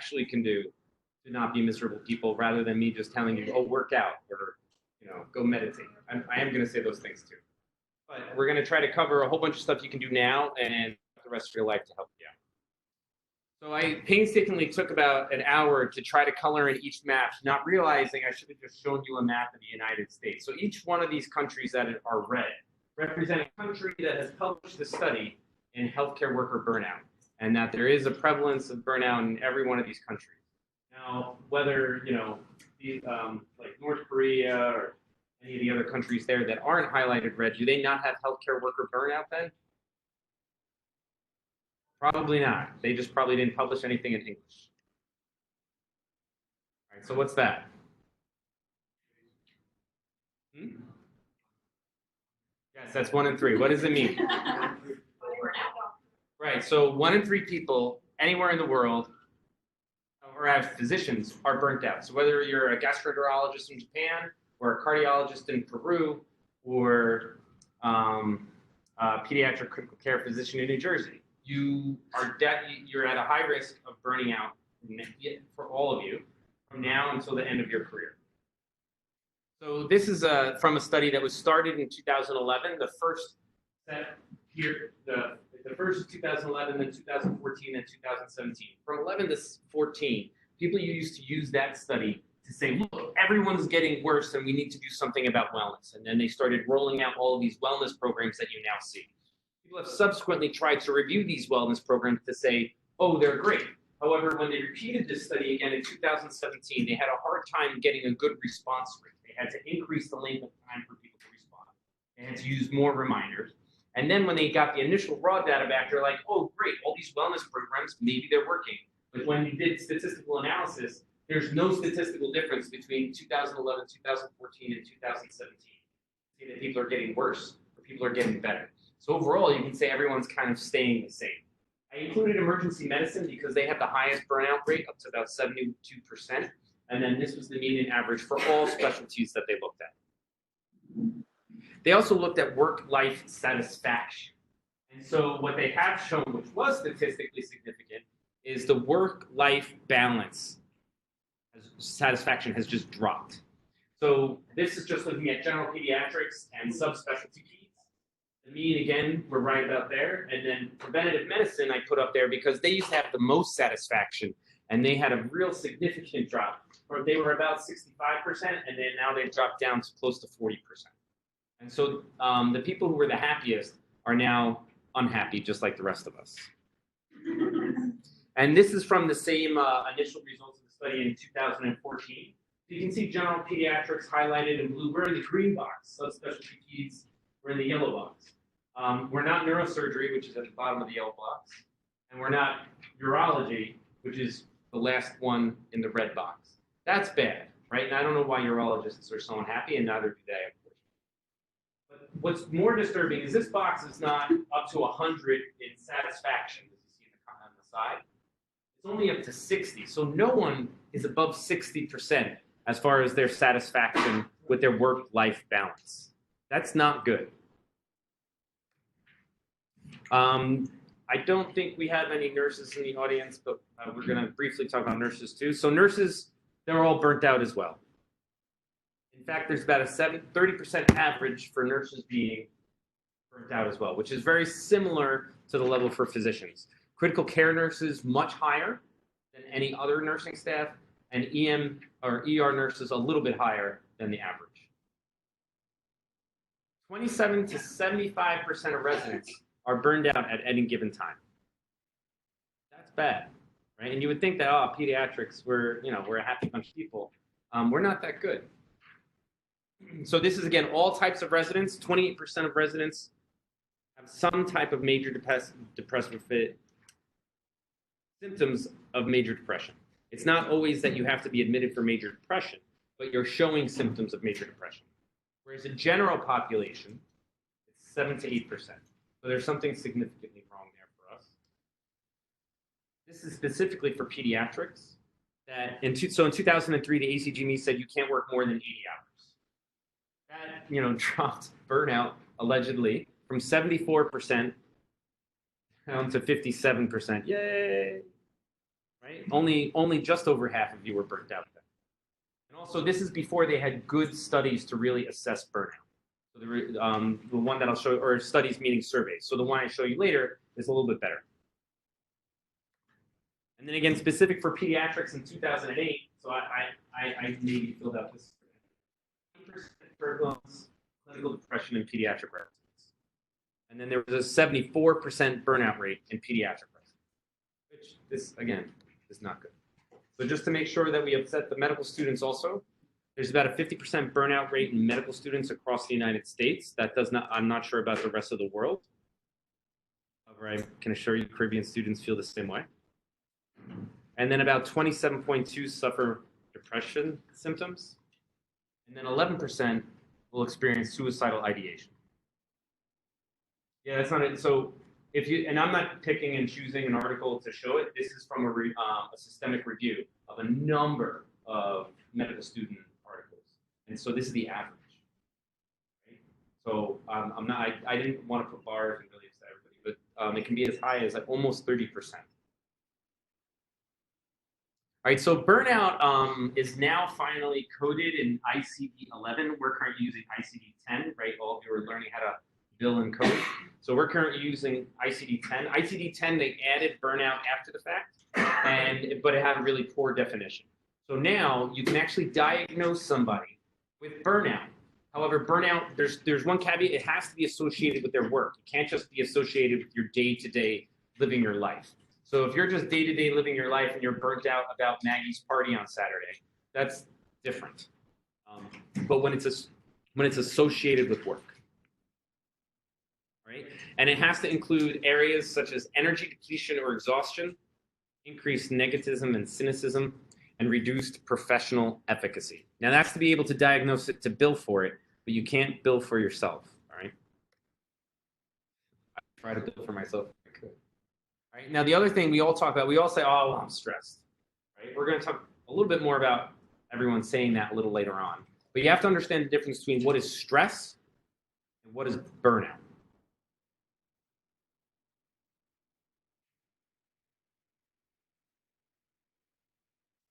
actually can do to not be miserable people, rather than me just telling you, oh, work out, or go meditate. I am going to say those things too. But we're going to try to cover a whole bunch of stuff you can do now and the rest of your life to help you out. So I painstakingly took about an hour to try to color in each map, not realizing I should have just shown you a map of the United States. So each one of these countries that are red represent a country that has published a study in healthcare worker burnout, and that there is a prevalence of burnout in every one of these countries. Now, whether, like North Korea or any of the other countries there that aren't highlighted red, do they not have healthcare worker burnout then? Probably not. They just probably didn't publish anything in English. All right, so what's that? Yes, that's 1 in 3. What does it mean? Right, so 1 in 3 people anywhere in the world, or as physicians, are burnt out. So whether you're a gastroenterologist in Japan, or a cardiologist in Peru, or a pediatric critical care physician in New Jersey, you're at a high risk of burning out for all of you from now until the end of your career. So this is from a study that was started in 2011. The first set here, the first 2011, then 2014, and 2017. From 11 to 14, people used to use that study to say, look, everyone's getting worse and we need to do something about wellness. And then they started rolling out all of these wellness programs that you now see. People have subsequently tried to review these wellness programs to say, oh, they're great. However, when they repeated this study again in 2017, they had a hard time getting a good response rate. They had to increase the length of time for people to respond. They had to use more reminders. And then when they got the initial raw data back, they're like, oh, great, all these wellness programs, maybe they're working. But when you did statistical analysis, there's no statistical difference between 2011, 2014, and 2017. See that people are getting worse or people are getting better. So overall, you can say everyone's kind of staying the same. I included emergency medicine because they have the highest burnout rate, up to about 72%. And then this was the median average for all specialties that they looked at. They also looked at work-life satisfaction. And so what they have shown, which was statistically significant, is the work-life balance satisfaction has just dropped. So this is just looking at general pediatrics and subspecialty peds. The mean, again, we're right about there. And then preventative medicine I put up there because they used to have the most satisfaction, and they had a real significant drop. Or they were about 65%, and then now they've dropped down to close to 40%. And so the people who were the happiest are now unhappy, just like the rest of us. And this is from the same initial results of the study in 2014. So you can see general pediatrics highlighted in blue. We're in the green box. Subspecialty peds, we're in the yellow box. We're not neurosurgery, which is at the bottom of the yellow box. And we're not urology, which is the last one in the red box. That's bad, right? And I don't know why urologists are so unhappy, and neither do they, of course. But what's more disturbing is this box is not up to 100 in satisfaction, as you see on the side. It's only up to 60. So no one is above 60% as far as their satisfaction with their work-life balance. That's not good. I don't think we have any nurses in the audience, but we're going to briefly talk about nurses too. So nurses, they're all burnt out as well. In fact, there's about a 30% average for nurses being burnt out as well, which is very similar to the level for physicians. Critical care nurses, much higher than any other nursing staff, and EM or ER nurses a little bit higher than the average. 27 to 75% of residents are burned out at any given time. That's bad, right? And you would think that, oh, pediatrics, we're a happy bunch of people. We're not that good. So this is, again, all types of residents. 28% of residents have some type of major depressive fit, symptoms of major depression. It's not always that you have to be admitted for major depression, but you're showing symptoms of major depression. Whereas in general population, it's 7 to 8%. So there's something significantly wrong there for us. This is specifically for pediatrics. So in 2003, the ACGME said you can't work more than 80 hours. That dropped burnout allegedly from 74% down to 57%. Yay! right? Only just over half of you were burnt out then. And also, this is before they had good studies to really assess burnout. So the one that I'll show, or studies meaning surveys. So the one I show you later is a little bit better. And then again, specific for pediatrics in 2008, so I maybe filled out this. 20% turbulence, clinical depression in pediatric residents. And then there was a 74% burnout rate in pediatric residents, which this, again, is not good. So just to make sure that we upset the medical students also, there's about a 50% burnout rate in medical students across the United States. That does not, I'm not sure about the rest of the world. However, I can assure you Caribbean students feel the same way. And then about 27.2 suffer depression symptoms. And then 11% will experience suicidal ideation. Yeah, that's not it. So if you, and I'm not picking and choosing an article to show it. This is from a systemic review of a number of medical student articles. And so this is the average. Right? So I didn't want to put bars and really upset everybody, but it can be as high as like almost 30%. All right, so burnout is now finally coded in ICD-11. We're currently using ICD-10, right? All of you are learning how to bill and code. So we're currently using ICD-10. ICD-10, they added burnout after the fact, but it had a really poor definition. So now you can actually diagnose somebody with burnout. However, burnout, there's one caveat, it has to be associated with their work. It can't just be associated with your day-to-day living your life. So if you're just day-to-day living your life and you're burnt out about Maggie's party on Saturday, that's different. But when it's associated with work, right? And it has to include areas such as energy depletion or exhaustion, increased negativism and cynicism, and reduced professional efficacy. Now that's to be able to diagnose it, to bill for it, but you can't bill for yourself, all right? I try to bill for myself. Right. Now, the other thing we all talk about, we all say, oh, well, I'm stressed. Right? We're going to talk a little bit more about everyone saying that a little later on. But you have to understand the difference between what is stress and what is burnout.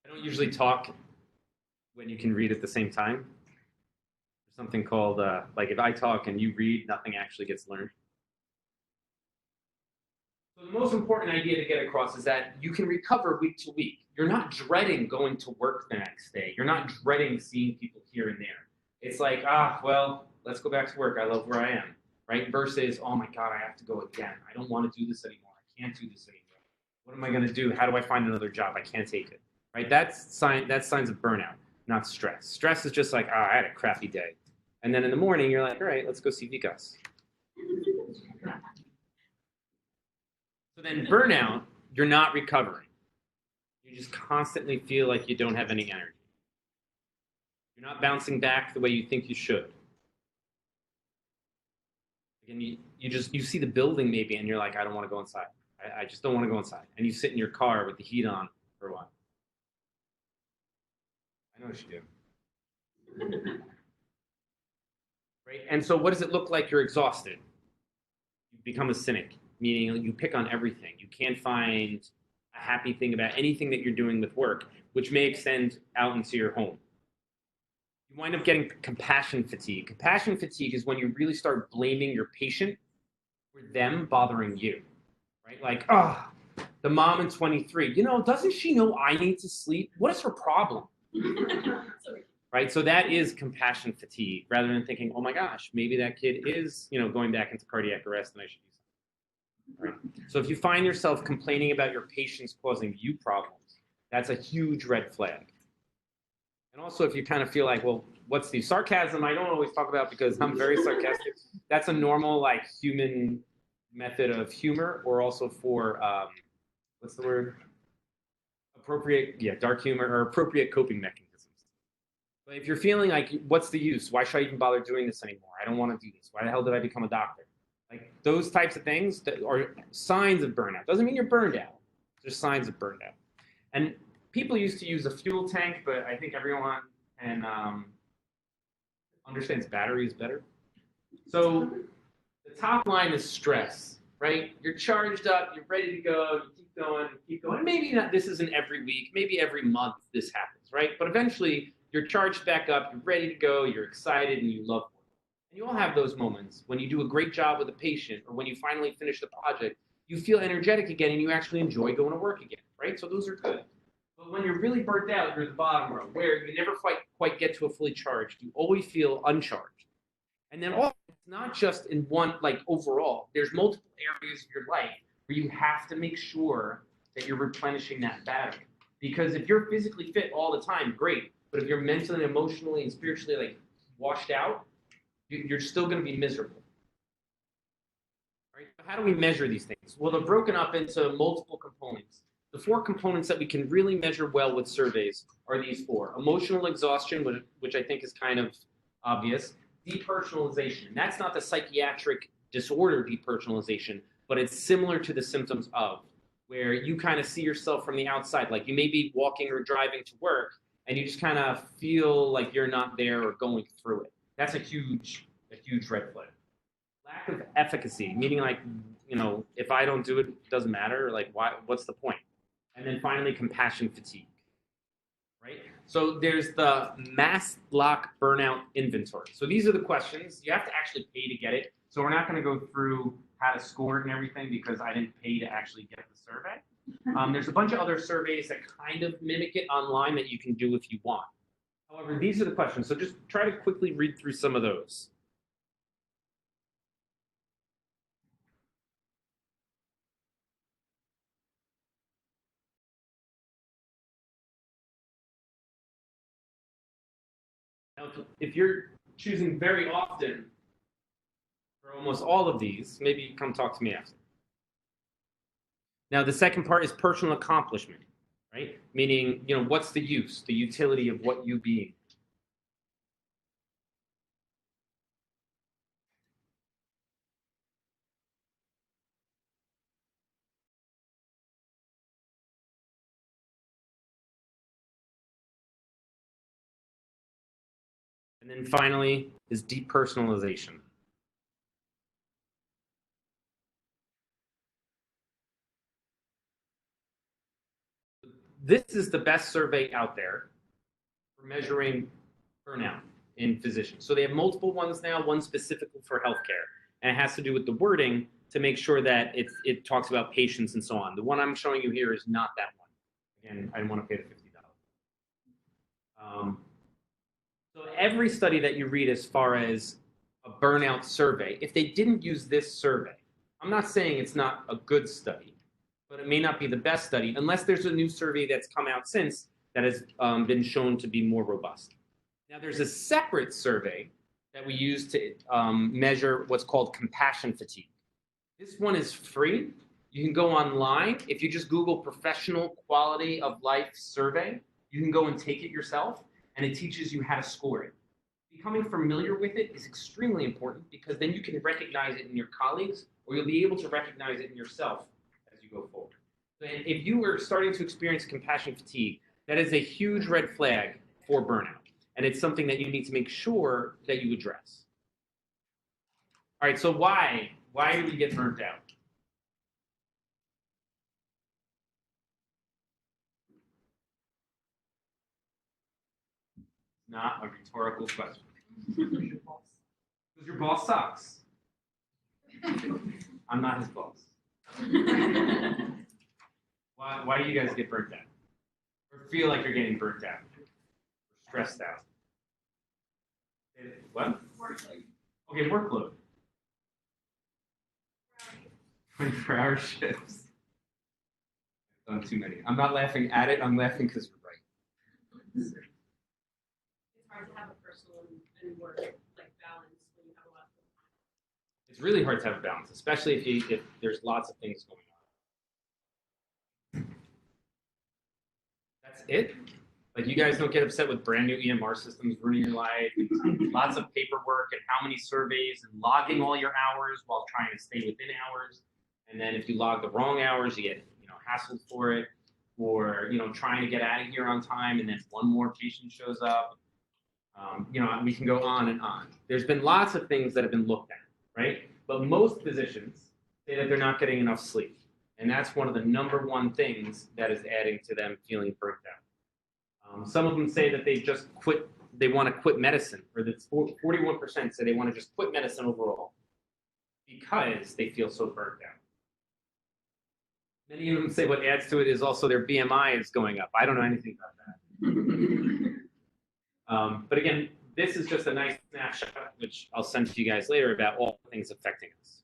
I don't usually talk when you can read at the same time. There's something called, like if I talk and you read, nothing actually gets learned. So the most important idea to get across is that you can recover week to week. You're not dreading going to work the next day. You're not dreading seeing people here and there. It's like, well, let's go back to work. I love where I am, right? Versus, oh my God, I have to go again. I don't want to do this anymore. I can't do this anymore. What am I going to do? How do I find another job? I can't take it, right? That's signs of burnout, not stress. Stress is just like, I had a crappy day. And then in the morning, you're like, all right, let's go see Vikas. So then burnout, you're not recovering. You just constantly feel like you don't have any energy. You're not bouncing back the way you think you should. Again, you see the building maybe and you're like, I don't want to go inside. I just don't want to go inside. And you sit in your car with the heat on for a while. I know what you do. Right? And so what does it look like you're exhausted? You become a cynic. Meaning you pick on everything. You can't find a happy thing about anything that you're doing with work, which may extend out into your home. You wind up getting compassion fatigue. Compassion fatigue is when you really start blaming your patient for them bothering you, right? Like, the mom in 23, doesn't she know I need to sleep? What is her problem? Right? So that is compassion fatigue, rather than thinking, oh my gosh, maybe that kid is, going back into cardiac arrest and I should do something. Right. So if you find yourself complaining about your patients causing you problems, that's a huge red flag. And also if you kind of feel like, well, what's the sarcasm I don't always talk about because I'm very sarcastic. That's a normal human method of humor, or also for, what's the word? Appropriate, dark humor, or appropriate coping mechanisms. But if you're feeling like, what's the use? Why should I even bother doing this anymore? I don't want to do this. Why the hell did I become a doctor? Like those types of things that are signs of burnout. Doesn't mean you're burned out. Just signs of burnout. And people used to use a fuel tank, but I think everyone can understands battery is better. So the top line is stress, right? You're charged up, you're ready to go, you keep keep going. Maybe not, this isn't every week, maybe every month this happens, right? But eventually you're charged back up, you're ready to go, you're excited, and you love work. And you all have those moments when you do a great job with a patient or when you finally finish the project, you feel energetic again and you actually enjoy going to work again, right? So those are good. But when you're really burnt out, you're the bottom row, where you never quite get to a fully charged. You always feel uncharged. And then it's not just in one, like overall, there's multiple areas of your life where you have to make sure that you're replenishing that battery. Because if you're physically fit all the time, great. But if you're mentally, emotionally, and spiritually like washed out, you're still going to be miserable. Right? How do we measure these things? Well, they're broken up into multiple components. The 4 components that we can really measure well with surveys are these 4. Emotional exhaustion, which I think is kind of obvious. Depersonalization. And that's not the psychiatric disorder depersonalization, but it's similar to the symptoms of, where you kind of see yourself from the outside. Like you may be walking or driving to work, and you just kind of feel like you're not there or going through it. That's a huge red flag. Lack of efficacy, meaning like, if I don't do it, it doesn't matter. Like, what's the point? And then finally, compassion fatigue, right? So there's the Maslach burnout inventory. So these are the questions. You have to actually pay to get it. So we're not going to go through how to score it and everything because I didn't pay to actually get the survey. There's a bunch of other surveys that kind of mimic it online that you can do if you want. However, these are the questions. So just try to quickly read through some of those. Now, if you're choosing very often for almost all of these, maybe come talk to me after. Now, the second part is personal accomplishment, right? Meaning, what's the use, the utility of what you being? And then finally is depersonalization. This is the best survey out there for measuring burnout in physicians. So they have multiple ones now, one specifically for healthcare. And it has to do with the wording to make sure that it talks about patients and so on. The one I'm showing you here is not that one. Again, I didn't want to pay the $50. So every study that you read as far as a burnout survey, if they didn't use this survey, I'm not saying it's not a good study, but it may not be the best study unless there's a new survey that's come out since that has been shown to be more robust. Now, there's a separate survey that we use to measure what's called compassion fatigue. This one is free. You can go online. If you just Google professional quality of life survey, you can go and take it yourself, and it teaches you how to score it. Becoming familiar with it is extremely important because then you can recognize it in your colleagues, or you'll be able to recognize it in yourself as you go forward. So if you are starting to experience compassion fatigue, that is a huge red flag for burnout. And it's something that you need to make sure that you address. All right, so why do we get burnt out? Not a rhetorical question. Because your boss sucks. I'm not his boss. Why do you guys get burnt out? Or feel like you're getting burnt out? Or stressed out? What? Workload. Okay, workload. 24-hour shifts. I've done too many. I'm not laughing at it. I'm laughing because you're right. It's hard to have a personal and work balance when you have a lot of time. It's really hard to have a balance, especially if there's lots of things going on. That's it? Like, you guys don't get upset with brand new EMR systems ruining your life, lots of paperwork and how many surveys and logging all your hours while trying to stay within hours. And then if you log the wrong hours, you get hassled for it, or trying to get out of here on time, and then one more patient shows up. We can go on and on. There's been lots of things that have been looked at, right? But most physicians say that they're not getting enough sleep. And that's one of the number one things that is adding to them feeling burnt out. Some of them say that they just quit, they want to quit medicine, or that 41% say they want to just quit medicine overall because they feel so burnt out. Many of them say what adds to it is also their BMI is going up. I don't know anything about that. But again, this is just a nice snapshot, which I'll send to you guys later, about all the things affecting us.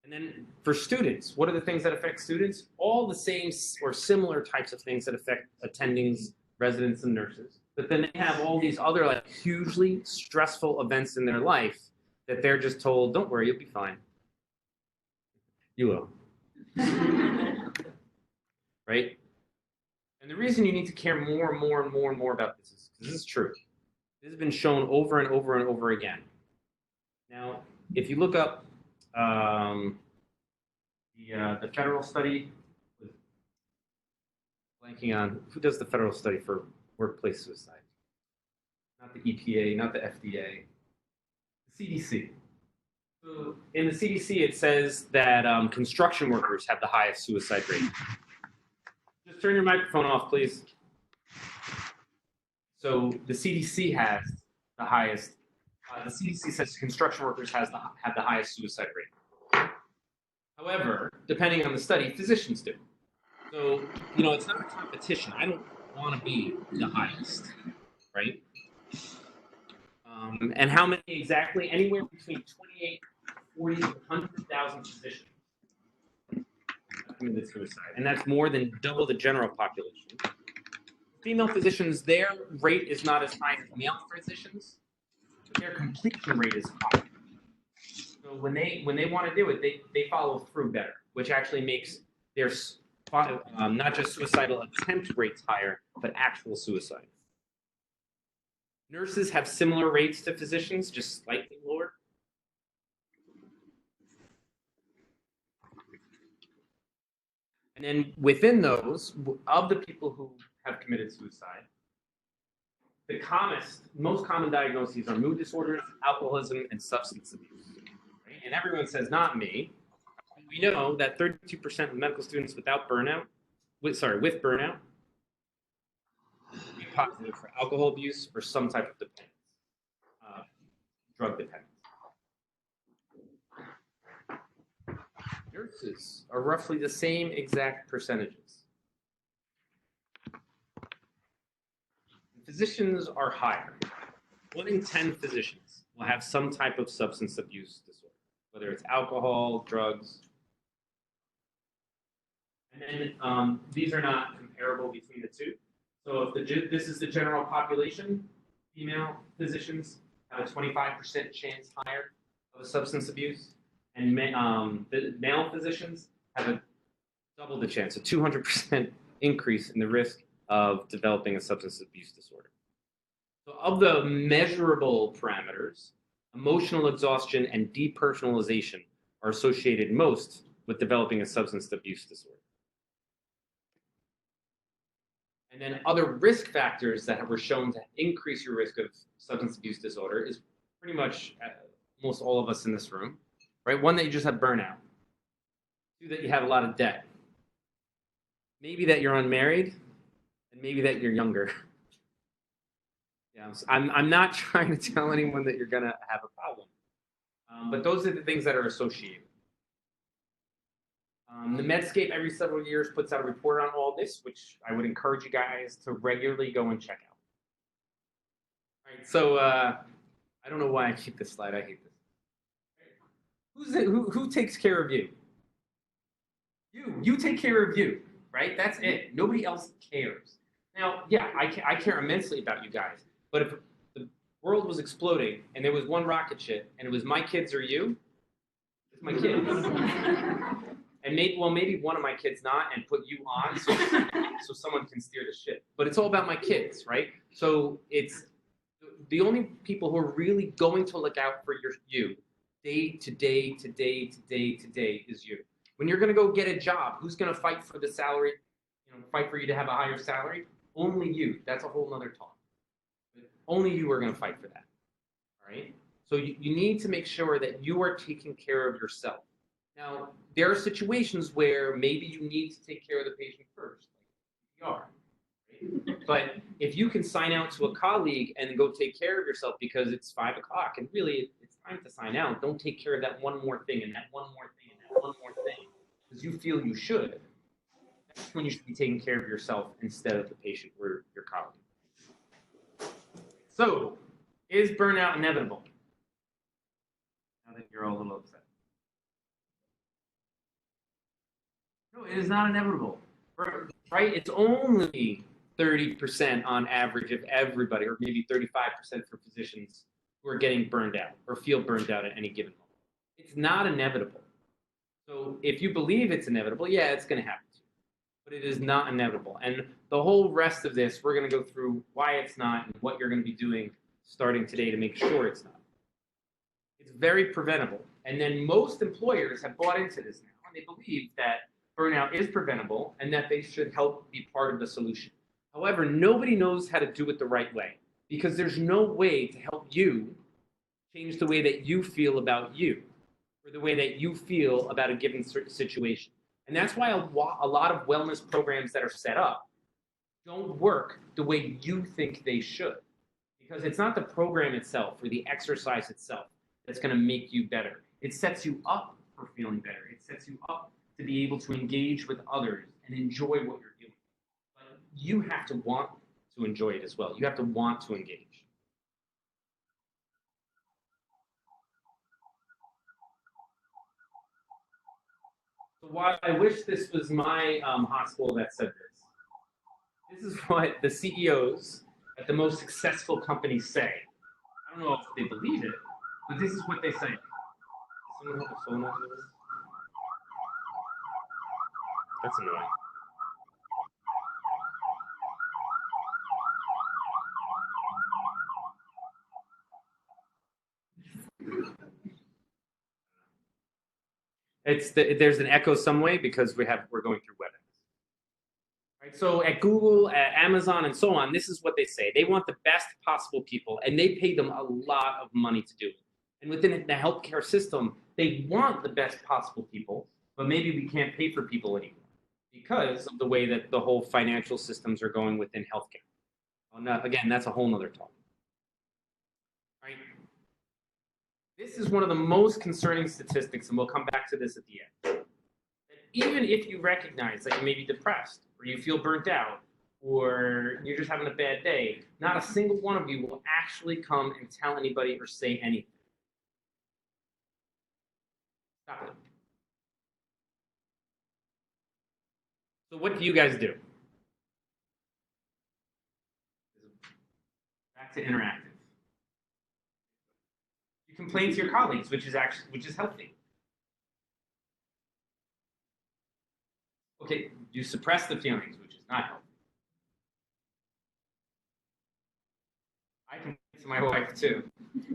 And then for students, what are the things that affect students? All the same or similar types of things that affect attendings, residents, and nurses. But then they have all these other like hugely stressful events in their life that they're just told, don't worry, you'll be fine. You will. Right? And the reason you need to care more and more and more and more about this is because this is true. This has been shown over and over and over again. Now, if you look up the federal study, blanking on who does the federal study for workplace suicide? Not the EPA, not the FDA, the CDC. So in the CDC, it says that construction workers have the highest suicide rate. Just turn your microphone off, please. So the CDC has the highest. The CDC says construction workers have the highest suicide rate. However, depending on the study, physicians do. So it's not a competition. I don't want to be the highest, right? And how many exactly? Anywhere between 28, 40, 100,000 physicians have committed suicide, and that's more than double the general population. Female physicians, their rate is not as high as male physicians, but their completion rate is higher. So when they want to do it, they follow through better, which actually makes their not just suicidal attempt rates higher, but actual suicide. Nurses have similar rates to physicians, just slightly lower. And then within those, of the people who have committed suicide, the most common diagnoses are mood disorders, alcoholism, and substance abuse. Right? And everyone says, not me. We know that 32% of medical students with burnout, be positive for alcohol abuse or some type of dependence, drug dependence. Nurses are roughly the same exact percentages. Physicians are higher. 1 in 10 physicians will have some type of substance abuse disorder, whether it's alcohol, drugs. And then these are not comparable between the two. So if this is the general population, female physicians have a 25% chance higher of a substance abuse, and the male physicians have a double the chance, a 200% increase in the risk of developing a substance abuse disorder. So of the measurable parameters, emotional exhaustion and depersonalization are associated most with developing a substance abuse disorder. And then other risk factors that were shown to increase your risk of substance abuse disorder is pretty much most all of us in this room, right? 1, that you just have burnout. 2, that you have a lot of debt. Maybe that you're unmarried, and maybe that you're younger. Yeah, I'm not trying to tell anyone that you're gonna have a problem, but those are the things that are associated. The Medscape every several years puts out a report on all this, which I would encourage you guys to regularly go and check out. All right, so I don't know why I keep this slide. I hate this. Who takes care of you? You take care of you, right? That's it. Nobody else cares. Now, yeah, I care immensely about you guys, but if the world was exploding and there was one rocket ship and it was my kids or you, it's my kids. And maybe one of my kids not, and put you on so someone can steer the ship. But it's all about my kids, right? So it's the only people who are really going to look out for you day to day to day to day to day is you. When you're going to go get a job, who's going to fight for the salary? Fight for you to have a higher salary? Only you. That's a whole nother talk. But only you are going to fight for that. All right. So you need to make sure that you are taking care of yourself. Now, there are situations where maybe you need to take care of the patient first, like you are. Right? But if you can sign out to a colleague and go take care of yourself because it's 5 o'clock and really it's time to sign out, don't take care of that one more thing and that one more thing and that one more thing because you feel you should. That's when you should be taking care of yourself instead of the patient or your colleague. So, is burnout inevitable? Now that you're all a little upset. No, it is not inevitable. Right? It's only 30% on average of everybody, or maybe 35% for physicians who are getting burned out or feel burned out at any given moment. It's not inevitable. So if you believe it's inevitable, yeah, it's going to happen to you. But it is not inevitable. And the whole rest of this, we're going to go through why it's not and what you're going to be doing starting today to make sure it's not. It's very preventable. And then most employers have bought into this now, and they believe that burnout is preventable and that they should help be part of the solution. However, nobody knows how to do it the right way because there's no way to help you change the way that you feel about you or the way that you feel about a given situation. And that's why a lot of wellness programs that are set up don't work the way you think they should, because it's not the program itself or the exercise itself that's going to make you better. It sets you up for feeling better. It sets you up to be able to engage with others and enjoy what you're doing. But you have to want to enjoy it as well. You have to want to engage. So while I wish this was my hospital that said this is what the CEOs at the most successful companies say. I don't know if they believe it, but this is what they say. Does someone have a phone on this? That's annoying. There's an echo some way because we're going through WebEx. Right, so at Google, at Amazon, and so on, this is what they say. They want the best possible people, and they pay them a lot of money to do it. And within the healthcare system, they want the best possible people, but maybe we can't pay for people anymore because of the way that the whole financial systems are going within healthcare. Well, now, again, that's a whole nother talk. Right? This is one of the most concerning statistics, and we'll come back to this at the end. That even if you recognize that you may be depressed, or you feel burnt out, or you're just having a bad day, not a single one of you will actually come and tell anybody or say anything. Stop it. So what do you guys do? Back to interactive. You complain to your colleagues, which is healthy. Okay, you suppress the feelings, which is not healthy. I can to my wife too. She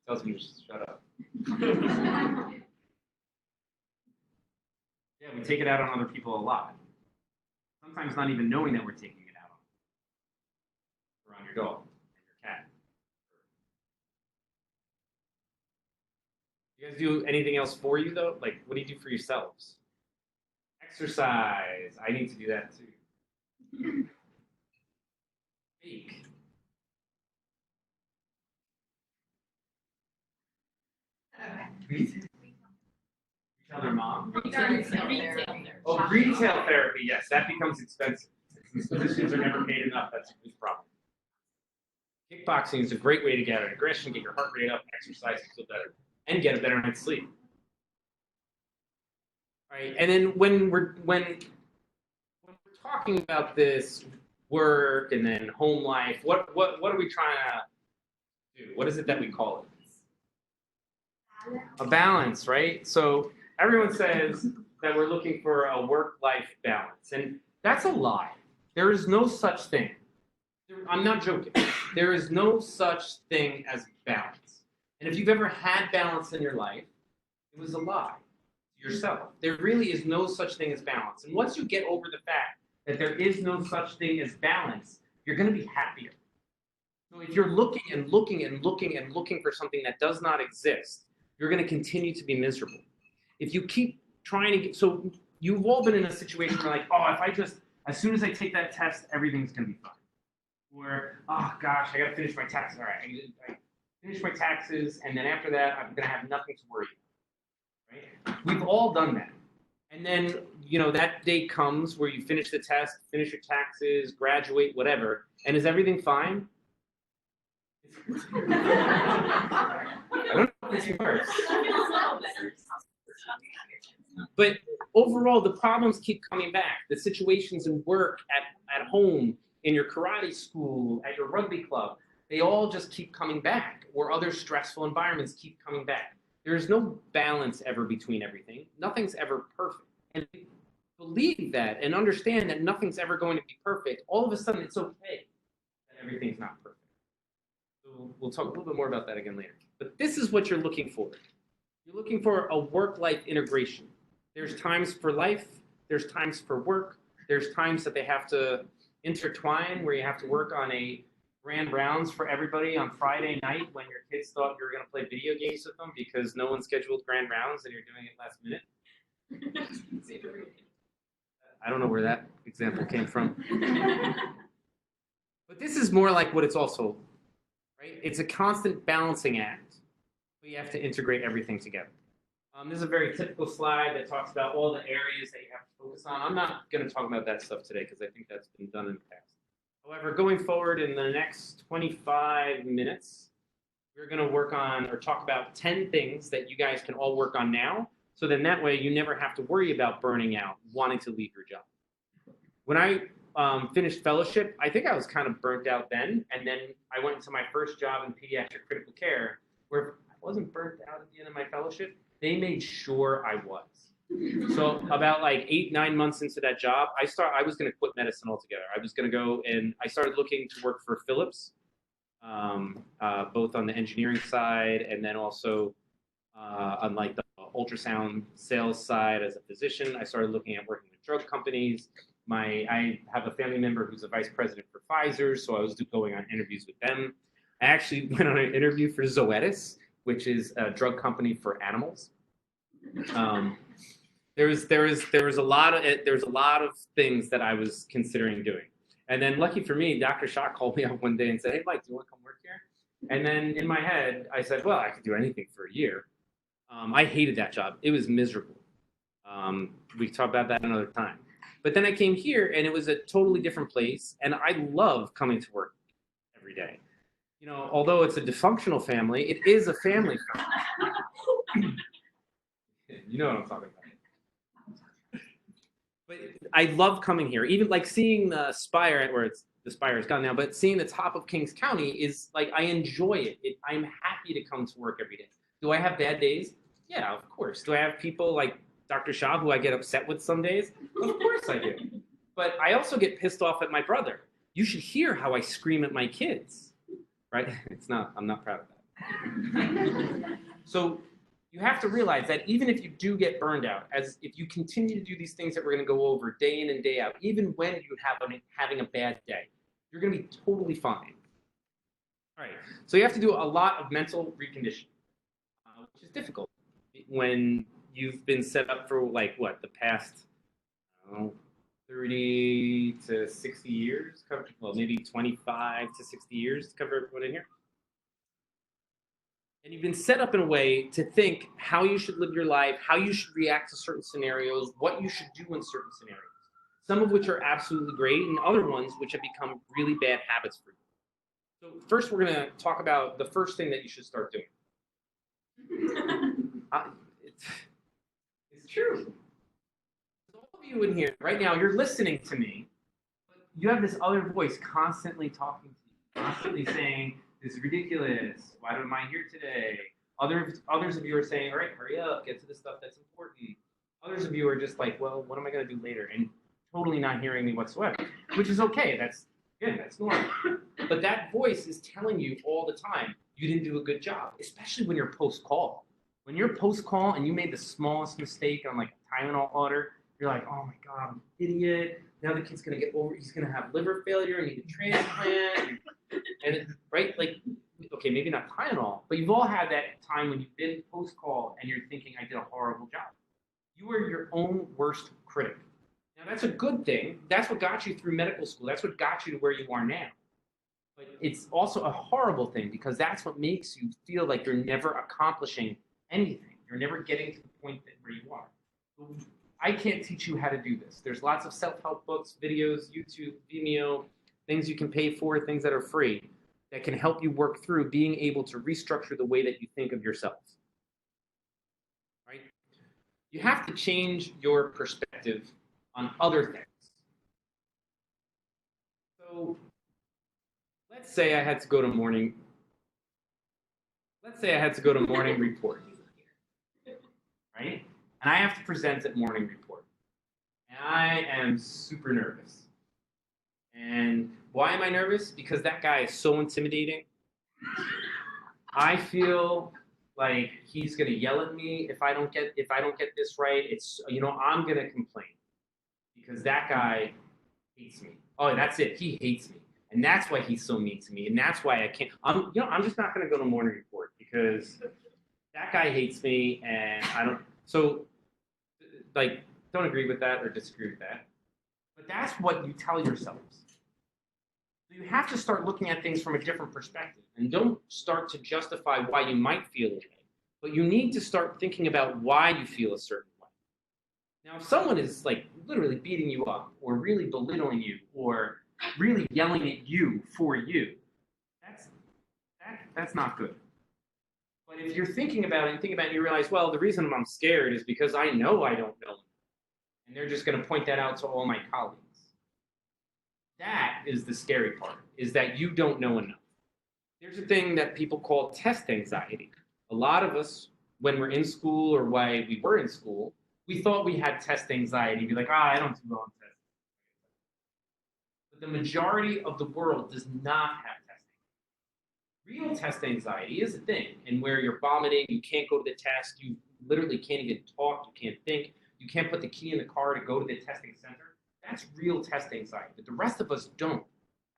tells me to shut up. Yeah, we take it out on other people a lot. Sometimes not even knowing that we're taking it out on. Or on your dog and your cat. You guys do anything else for you though? Like, what do you do for yourselves? Exercise. I need to do that too. Bake. Tell their mom. Retail therapy. Oh, retail therapy. Yes, that becomes expensive. Since physicians are never paid enough, that's a huge problem. Kickboxing is a great way to get out aggression, get your heart rate up, exercise, and feel better, and get a better night's sleep. All right, and then when we're talking about this work and then home life, what are we trying to do? What is it that we call it? A balance, right? So everyone says that we're looking for a work-life balance, and that's a lie. There is no such thing. I'm not joking. There is no such thing as balance. And if you've ever had balance in your life, it was a lie to yourself. There really is no such thing as balance. And once you get over the fact that there is no such thing as balance, you're going to be happier. So if you're looking and looking and looking and looking for something that does not exist, you're going to continue to be miserable. If you keep trying to get, so you've all been in a situation where like, oh, if I just, as soon as I take that test, everything's going to be fine. Or, oh gosh, I got to finish my taxes. All right, I finish my taxes, and then after that, I'm going to have nothing to worry about. Right? We've all done that. And then, that day comes where you finish the test, finish your taxes, graduate, whatever. And is everything fine? I don't know if it's worse. But overall, the problems keep coming back. The situations in work, at home, in your karate school, at your rugby club, they all just keep coming back, or other stressful environments keep coming back. There's no balance ever between everything. Nothing's ever perfect. And if you believe that and understand that nothing's ever going to be perfect, all of a sudden it's okay that everything's not perfect. So we'll talk a little bit more about that again later. But this is what you're looking for. You're looking for a work-life integration. There's times for life, there's times for work, there's times that they have to intertwine where you have to work on a grand rounds for everybody on Friday night when your kids thought you were going to play video games with them because no one scheduled grand rounds and you're doing it last minute. I don't know where that example came from. But this is more like what it's also, right? It's a constant balancing act, but you have to integrate everything together. This is a very typical slide that talks about all the areas that you have to focus on. I'm not going to talk about that stuff today because I think that's been done in the past. However, going forward in the next 25 minutes, we're going to work on or talk about 10 things that you guys can all work on now. So then that way you never have to worry about burning out, wanting to leave your job. When I finished fellowship, I think I was kind of burnt out then. And then I went into my first job in pediatric critical care where I wasn't burnt out at the end of my fellowship. They made sure I was. So about like 8-9 months into that job, I was going to quit medicine altogether. I was going to go and I started looking to work for Philips, both on the engineering side and then also on like the ultrasound sales side as a physician. I started looking at working with drug companies. I have a family member who's a vice president for Pfizer, so I was going on interviews with them. I actually went on an interview for Zoetis, which is a drug company for animals. There was a lot of things that I was considering doing, and then lucky for me, Dr. Shah called me up one day and said, "Hey, Mike, do you want to come work here?" And then in my head, I said, "Well, I could do anything for a year." I hated that job; it was miserable. We can talk about that another time. But then I came here, and it was a totally different place, and I love coming to work every day. Although it's a dysfunctional family, it is a family. You know what I'm talking about. But I love coming here. Even like seeing the spire, where the spire is gone now, but seeing the top of Kings County is like, I enjoy it. I'm happy to come to work every day. Do I have bad days? Yeah, of course. Do I have people like Dr. Shah who I get upset with some days? Of course I do. But I also get pissed off at my brother. You should hear how I scream at my kids, right? I'm not proud of that. So you have to realize that even if you do get burned out, as if you continue to do these things that we're going to go over day in and day out, even when you having a bad day, you're going to be totally fine. All right. So you have to do a lot of mental reconditioning, which is difficult when you've been set up for like what the past 30 to 60 years, well maybe 25 to 60 years to cover everyone in here. And you've been set up in a way to think how you should live your life, how you should react to certain scenarios, what you should do in certain scenarios. Some of which are absolutely great, and other ones which have become really bad habits for you. So first, we're going to talk about the first thing that you should start doing. It's true. All of you in here right now, you're listening to me, but you have this other voice constantly talking to you, constantly saying, "This is ridiculous. Why am I here today?" Others of you are saying, "All right, hurry up, get to the stuff that's important." Others of you are just like, "Well, what am I going to do later?" And totally not hearing me whatsoever, which is okay. That's normal. But that voice is telling you all the time, you didn't do a good job, especially when you're post-call. When you're post-call and you made the smallest mistake on like a Tylenol order, you're like, "Oh my God, I'm an idiot. Now the kid's going to he's going to have liver failure and need a transplant." And right, like, okay, maybe not Tylenol, but you've all had that time when you've been post-call and you're thinking, "I did a horrible job." That's a good thing. That's what got you through medical school. That's what got you to where you are now. But it's also a horrible thing because that's what makes you feel like you're never accomplishing anything. You're never getting to the point where you are. I can't teach you how to do this. There's lots of self-help books, videos, YouTube, Vimeo, things you can pay for, things that are free that can help you work through being able to restructure the way that you think of yourself. Right? You have to change your perspective on other things. So let's say I had to go to morning report, right? And I have to present at morning report. And I am super nervous. And why am I nervous? Because that guy is so intimidating. I feel like he's gonna yell at me if I don't get this right. It's I'm gonna complain because that guy hates me. Oh, that's it. He hates me, and that's why he's so mean to me, and that's why I can't. I'm just not gonna go to morning report because that guy hates me, and I don't. So, like, don't agree with that or disagree with that, but that's what you tell yourselves. So you have to start looking at things from a different perspective, and don't start to justify why you might feel a way, but you need to start thinking about why you feel a certain way. Now, if someone is like literally beating you up or really belittling you or really yelling at you for you, that's not good. But if you're thinking about it and you realize, well, the reason I'm scared is because I know I don't know, and they're just going to point that out to all my colleagues. That is the scary part, is that you don't know enough. There's a thing that people call test anxiety. A lot of us, when we're in school or why we were in school, we thought we had test anxiety. Be like, I don't do well on tests. But the majority of the world does not have test anxiety. Real test anxiety is a thing, and where you're vomiting, you can't go to the test, you literally can't even talk, you can't think, you can't put the key in the car to go to the testing center. That's real test anxiety, but the rest of us don't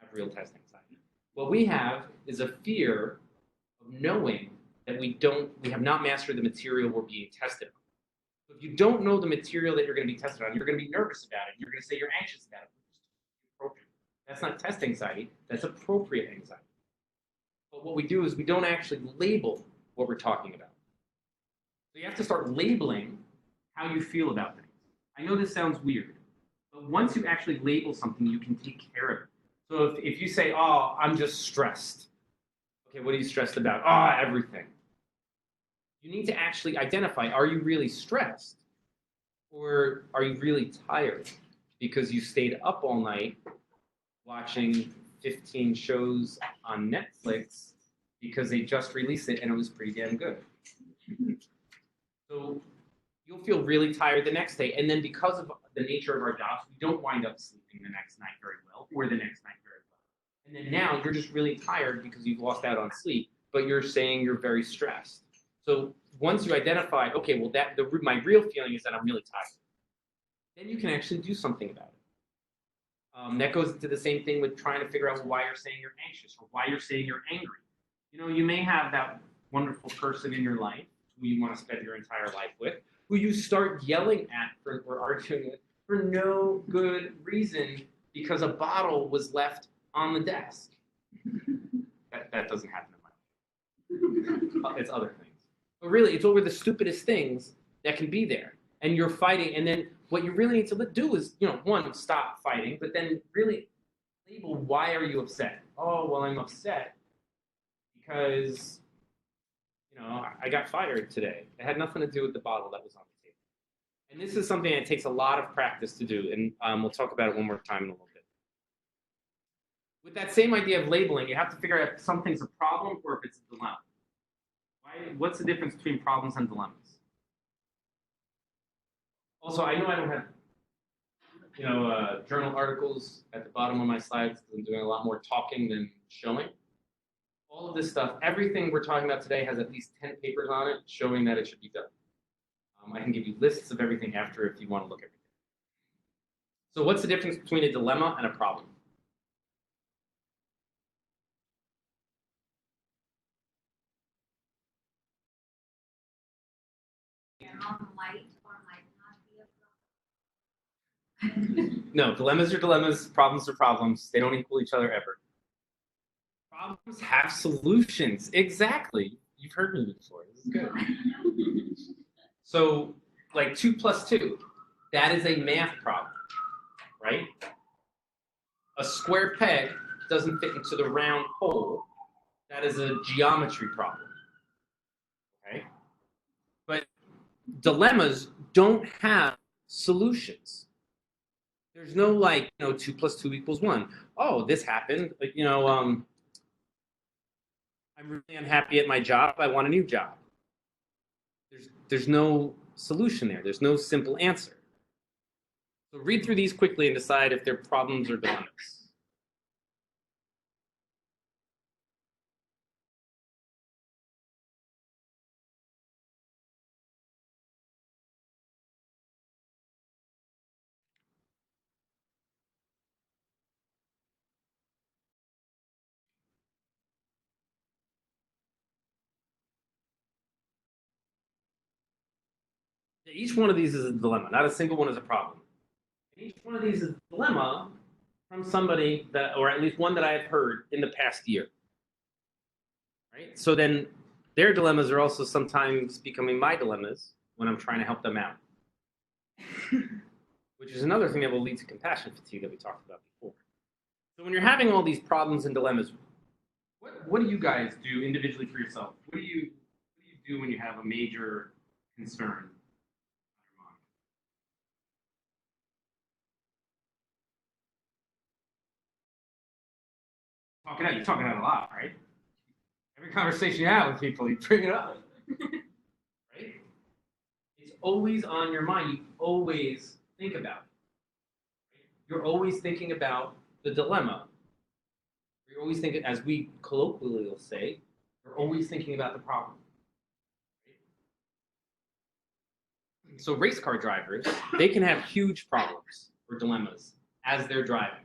have real test anxiety. What we have is a fear of knowing that we have not mastered the material we're being tested on. So if you don't know the material that you're going to be tested on, you're going to be nervous about it. You're going to say you're anxious about it. Appropriate. That's not test anxiety. That's appropriate anxiety. But what we do is we don't actually label what we're talking about. So you have to start labeling how you feel about things. I know this sounds weird. But once you actually label something, you can take care of it. So if you say, oh, I'm just stressed. Okay, what are you stressed about? Oh, everything. You need to actually identify, are you really stressed? Or are you really tired? Because you stayed up all night watching 15 shows on Netflix because they just released it and it was pretty damn good. So you'll feel really tired the next day. And then because of the nature of our jobs, we don't wind up sleeping the next night very well or the next night very well. And then now you're just really tired because you've lost out on sleep, but you're saying you're very stressed. So once you identify, okay, well, my real feeling is that I'm really tired, then you can actually do something about it. That goes into the same thing with trying to figure out why you're saying you're anxious or why you're saying you're angry. You may have that wonderful person in your life who you want to spend your entire life with, who you start yelling at or arguing with for no good reason because a bottle was left on the desk. That doesn't happen in my life. It's other things. But really, it's over the stupidest things that can be there. And you're fighting, and then what you really need to do is, one, stop fighting, but then really label, why are you upset? Oh, well, I'm upset because, I got fired today. It had nothing to do with the bottle that was on the table. And this is something that takes a lot of practice to do, and we'll talk about it one more time in a little bit. With that same idea of labeling, you have to figure out if something's a problem or if it's a dilemma. What's the difference between problems and dilemmas? Also, I know I don't have, journal articles at the bottom of my slides because I'm doing a lot more talking than showing. All of this stuff, everything we're talking about today has at least 10 papers on it showing that it should be done. I can give you lists of everything after if you want to look at everything. So what's the difference between a dilemma and a problem? No, dilemmas are dilemmas, problems are problems. They don't equal each other ever. Problems have solutions. Exactly. You've heard me before. This is good. So, like 2 plus 2, that is a math problem, right? A square peg doesn't fit into the round hole. That is a geometry problem. Okay? But dilemmas don't have solutions. There's no like, 2 plus 2 equals 1. Oh, this happened. I'm really unhappy at my job. I want a new job. There's no solution there. There's no simple answer. So read through these quickly and decide if they're problems or dilemmas. Each one of these is a dilemma. Not a single one is a problem. Each one of these is a dilemma from somebody that, or at least one that I've heard in the past year. Right? So then their dilemmas are also sometimes becoming my dilemmas when I'm trying to help them out. Which is another thing that will lead to compassion fatigue that we talked about before. So when you're having all these problems and dilemmas, what do you guys do individually for yourself? What do you do when you have a major concern? You're talking out a lot, right? Every conversation you have with people, you bring it up. Right? It's always on your mind. You always think about it. Right? You're always thinking about the dilemma. You're always thinking, as we colloquially will say, you're always thinking about the problem. Right? So race car drivers, they can have huge problems or dilemmas as they're driving.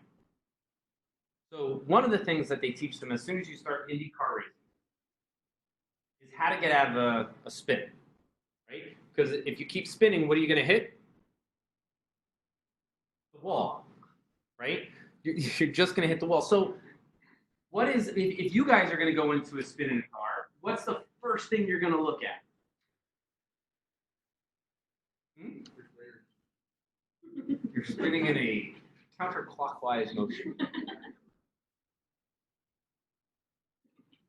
So one of the things that they teach them as soon as you start Indy car racing is how to get out of a spin, right? Because if you keep spinning, what are you going to hit? The wall, right? You're just going to hit the wall. So what is, if you guys are going to go into a spin in a car, what's the first thing you're going to look at? You're spinning in a counterclockwise motion.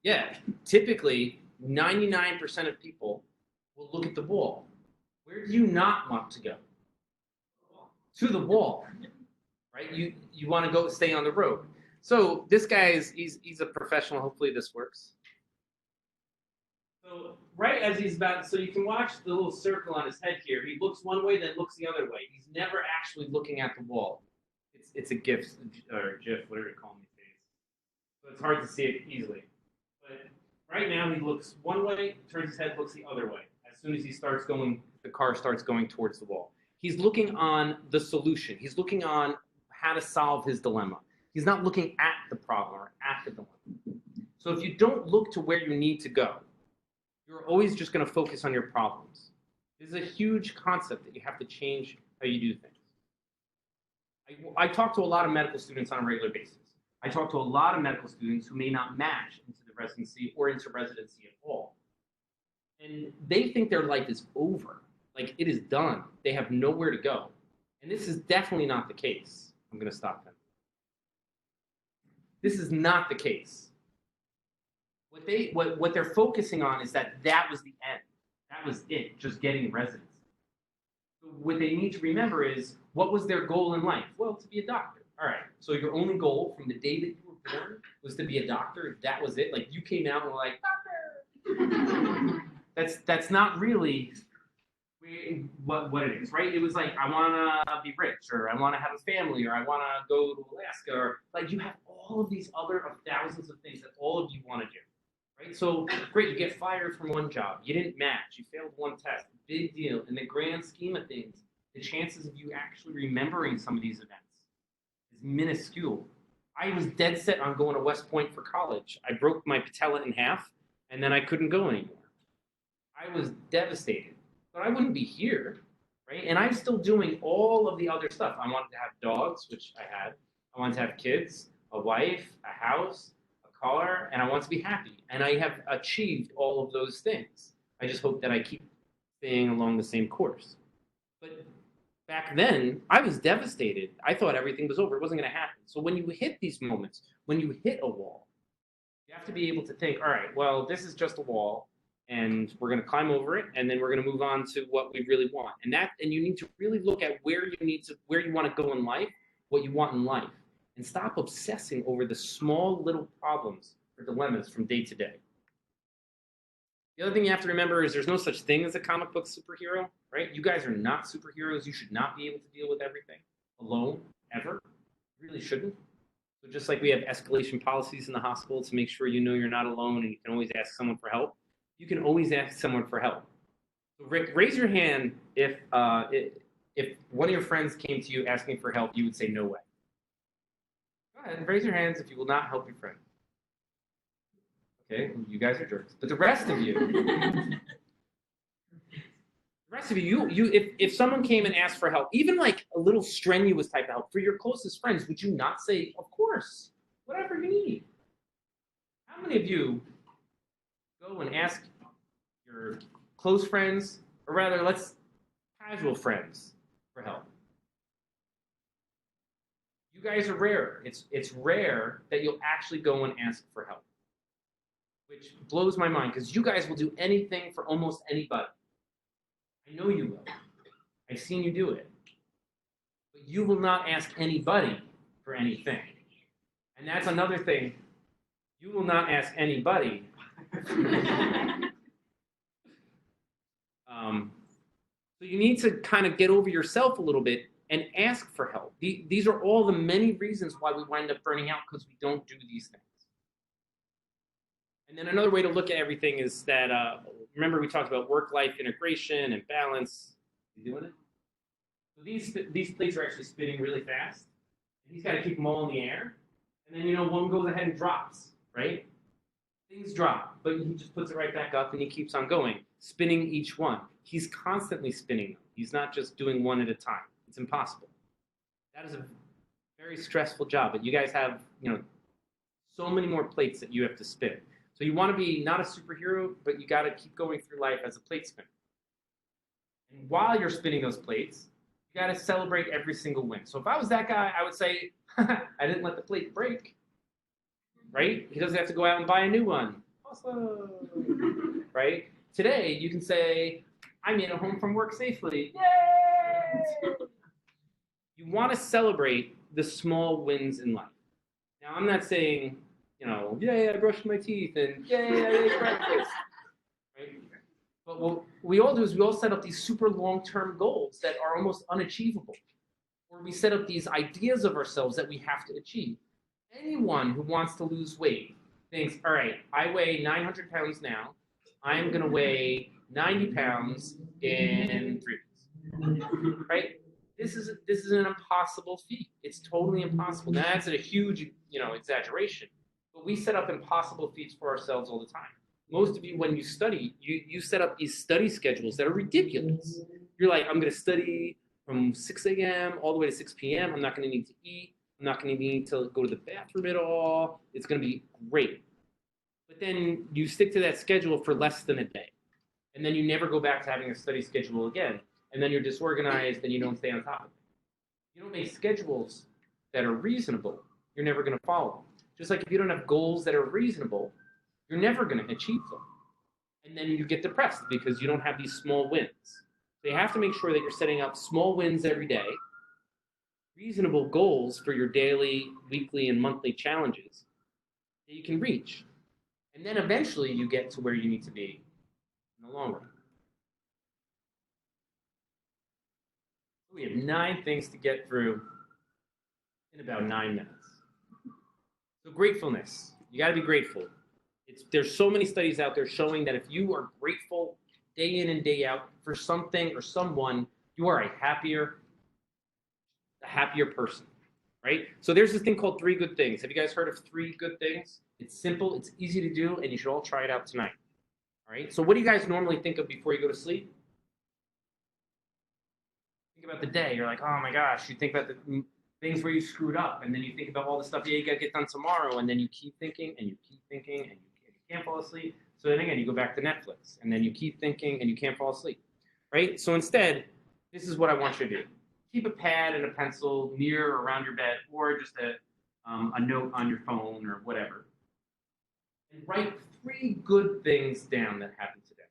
Yeah, typically 99% of people will look at the wall. Where do you not want to go? To the wall, right? You want to go stay on the road. So this guy he's a professional. Hopefully this works. So right as he's about, so you can watch the little circle on his head here. He looks one way, then looks the other way. He's never actually looking at the wall. It's a GIF or GIF, whatever you call them these days. So it's hard to see it easily. But right now he looks one way, turns his head, looks the other way. As soon as he starts going, the car starts going towards the wall. He's looking on the solution. He's looking on how to solve his dilemma. He's not looking at the problem or at the dilemma. So if you don't look to where you need to go, you're always just going to focus on your problems. This is a huge concept that you have to change how you do things. I talk to a lot of medical students on a regular basis. I talk to a lot of medical students who may not match into the residency or into residency at all. And they think their life is over. Like it is done. They have nowhere to go. And this is definitely not the case. I'm going to stop them. This is not the case. What they're focusing on is that was the end. That was it, just getting residency. So what they need to remember is, what was their goal in life? Well, to be a doctor. All right, so your only goal from the day that you were born was to be a doctor? That was it? Like you came out and were like, doctor! That's not really what it is, right? It was like, I want to be rich, or I want to have a family, or I want to go to Alaska, or like you have all of these other thousands of things that all of you want to do. Right? So great, you get fired from one job, you didn't match, you failed one test, big deal. In the grand scheme of things, the chances of you actually remembering some of these events is minuscule. I was dead set on going to West Point for college. I broke my patella in half, and then I couldn't go anymore. I was devastated, but I wouldn't be here right? And I'm still doing all of the other stuff. I wanted to have dogs, which I had. I wanted to have kids, a wife, a house, a car, and I want to be happy. And I have achieved all of those things. I just hope that I keep staying along the same course. But back then, I was devastated. I thought everything was over. It wasn't going to happen. So when you hit these moments, when you hit a wall, you have to be able to think, all right, well, this is just a wall, and we're going to climb over it, and then we're going to move on to what we really want. And you need to really look at where you want to go in life, what you want in life, and stop obsessing over the small little problems or dilemmas from day to day. The other thing you have to remember is there's no such thing as a comic book superhero, right? You guys are not superheroes. You should not be able to deal with everything alone, ever. You really shouldn't. So just like we have escalation policies in the hospital to make sure you know you're not alone and you can always ask someone for help, you can always ask someone for help. So raise your hand if one of your friends came to you asking for help, you would say no way. Go ahead, raise your hands if you will not help your friend. Okay, you guys are jerks. But the rest of you, if someone came and asked for help, even like a little strenuous type of help for your closest friends, would you not say, of course, whatever you need? How many of you go and ask your close friends, or rather, casual friends, for help? You guys are rare. It's rare that you'll actually go and ask for help, which blows my mind because you guys will do anything for almost anybody. I know you will. I've seen you do it. But you will not ask anybody for anything. And that's another thing. You will not ask anybody. So you need to kind of get over yourself a little bit and ask for help. These are all the many reasons why we wind up burning out because we don't do these things. And then another way to look at everything is that, remember we talked about work-life integration and balance. You doing it? So these plates are actually spinning really fast. And he's got to keep them all in the air. And then, one goes ahead and drops, right? Things drop, but he just puts it right back up and he keeps on going, spinning each one. He's constantly spinning them. He's not just doing one at a time. It's impossible. That is a very stressful job, but you guys have, so many more plates that you have to spin. So you want to be not a superhero, but you got to keep going through life as a plate spinner. And while you're spinning those plates, you got to celebrate every single win. So if I was that guy, I would say, I didn't let the plate break. Right? He doesn't have to go out and buy a new one. Awesome. Right? Today, you can say, I made it home from work safely. Yay! You want to celebrate the small wins in life. Now, I'm not saying, yay, I brushed my teeth, and yay, I ate breakfast. Right? But what we all do is we all set up these super long-term goals that are almost unachievable. Or we set up these ideas of ourselves that we have to achieve. Anyone who wants to lose weight thinks, all right, I weigh 900 pounds now. I'm going to weigh 90 pounds in 3 weeks. Right? This is an impossible feat. It's totally impossible. Now, that's a huge, exaggeration. But we set up impossible feats for ourselves all the time. Most of you, when you study, you set up these study schedules that are ridiculous. You're like, I'm going to study from 6 a.m. all the way to 6 p.m. I'm not going to need to eat. I'm not going to need to go to the bathroom at all. It's going to be great. But then you stick to that schedule for less than a day. And then you never go back to having a study schedule again. And then you're disorganized and you don't stay on top of it. You don't make schedules that are reasonable, you're never going to follow them. Just like if you don't have goals that are reasonable, you're never going to achieve them. And then you get depressed because you don't have these small wins. So you have to make sure that you're setting up small wins every day, reasonable goals for your daily, weekly, and monthly challenges that you can reach. And then eventually you get to where you need to be in the long run. We have 9 things to get through in about 9 minutes. So gratefulness. You got to be grateful. There's so many studies out there showing that if you are grateful day in and day out for something or someone, you are a happier person, right? So there's this thing called 3 good things. Have you guys heard of 3 good things? It's simple, it's easy to do, and you should all try it out tonight. All right? So what do you guys normally think of before you go to sleep? about the day. You're like, oh my gosh. You think about the things where you screwed up, and then you think about all the stuff you got to get done tomorrow, and then you keep thinking, and you keep thinking, and you can't fall asleep. So then again, you go back to Netflix, and then you keep thinking, and you can't fall asleep, right? So instead, this is what I want you to do. Keep a pad and a pencil near or around your bed, or just a note on your phone or whatever. And write 3 good things down that happened today.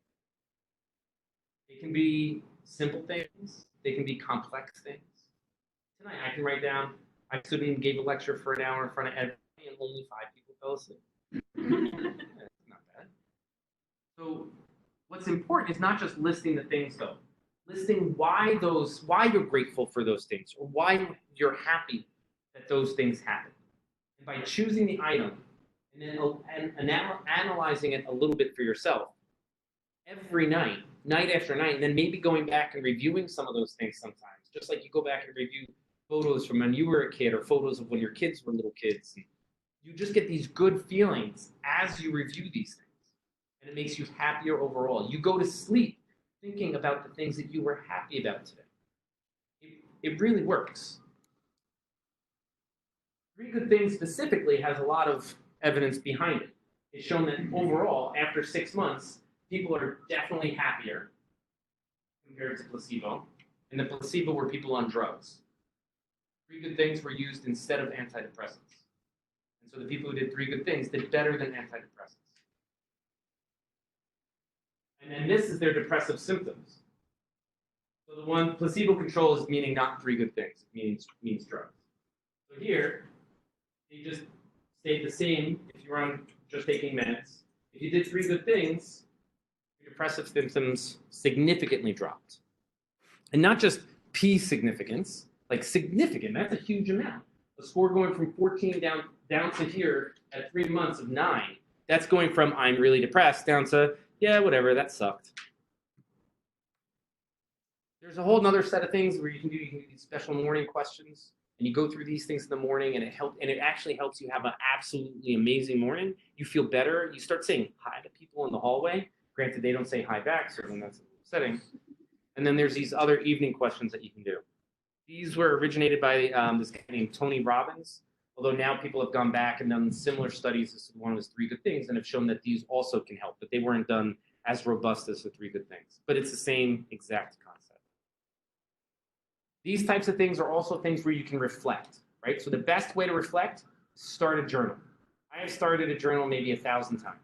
They can be simple things. They can be complex things. Tonight, I can write down, I stood and gave a lecture for an hour in front of everybody, and only 5 people fell asleep. That's not bad. So what's important is not just listing the things, though. Listing why you're grateful for those things, or why you're happy that those things happen. And by choosing the item, and then analyzing it a little bit for yourself, every night after night, and then maybe going back and reviewing some of those things sometimes, just like you go back and review photos from when you were a kid or photos of when your kids were little kids. You just get these good feelings as you review these things, and it makes you happier overall. You go to sleep thinking about the things that you were happy about today. It really works. 3 good things specifically has a lot of evidence behind it. It's shown that overall, after 6 months, people are definitely happier compared to placebo. And the placebo were people on drugs. 3 good things were used instead of antidepressants. And so the people who did 3 good things did better than antidepressants. And then this is their depressive symptoms. So the one placebo control is meaning not 3 good things. It means drugs. So here, they just stayed the same if you were on just taking meds. If you did 3 good things, your depressive symptoms significantly dropped. And not just P significance, like significant, that's a huge amount. A score going from 14 down to here at 3 months of 9, that's going from I'm really depressed down to, yeah, whatever, that sucked. There's a whole other set of things where you can do these special morning questions, and you go through these things in the morning, and it actually helps you have an absolutely amazing morning. You feel better. You start saying hi to people in the hallway. Granted, they don't say hi back, certainly that's upsetting. And then there's these other evening questions that you can do. These were originated by this guy named Tony Robbins, although now people have gone back and done similar studies. This one was 3 good things, and have shown that these also can help, but they weren't done as robust as the 3 good things. But it's the same exact concept. These types of things are also things where you can reflect, right? So the best way to reflect is start a journal. I have started a journal maybe 1,000 times.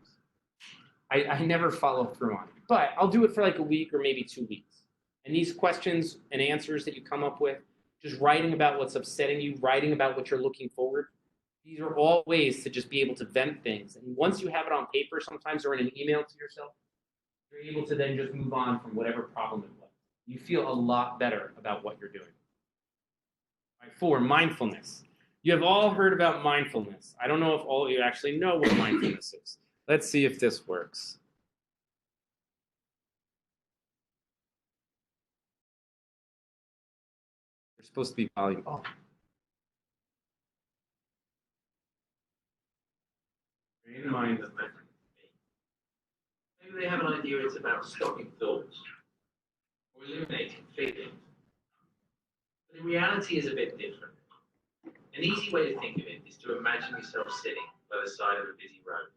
I never follow through on it, but I'll do it for like a week or maybe 2 weeks. And these questions and answers that you come up with, just writing about what's upsetting you, writing about what you're looking forward, these are all ways to just be able to vent things. And once you have it on paper sometimes or in an email to yourself, you're able to then just move on from whatever problem it was. You feel a lot better about what you're doing. All right, 4, mindfulness. You have all heard about mindfulness. I don't know if all of you actually know what mindfulness is. Let's see if this works. There's supposed to be volume. Oh. Bear in mind that maybe they have an idea it's about stopping thoughts or eliminating feelings. But the reality is a bit different. An easy way to think of it is to imagine yourself sitting by the side of a busy road.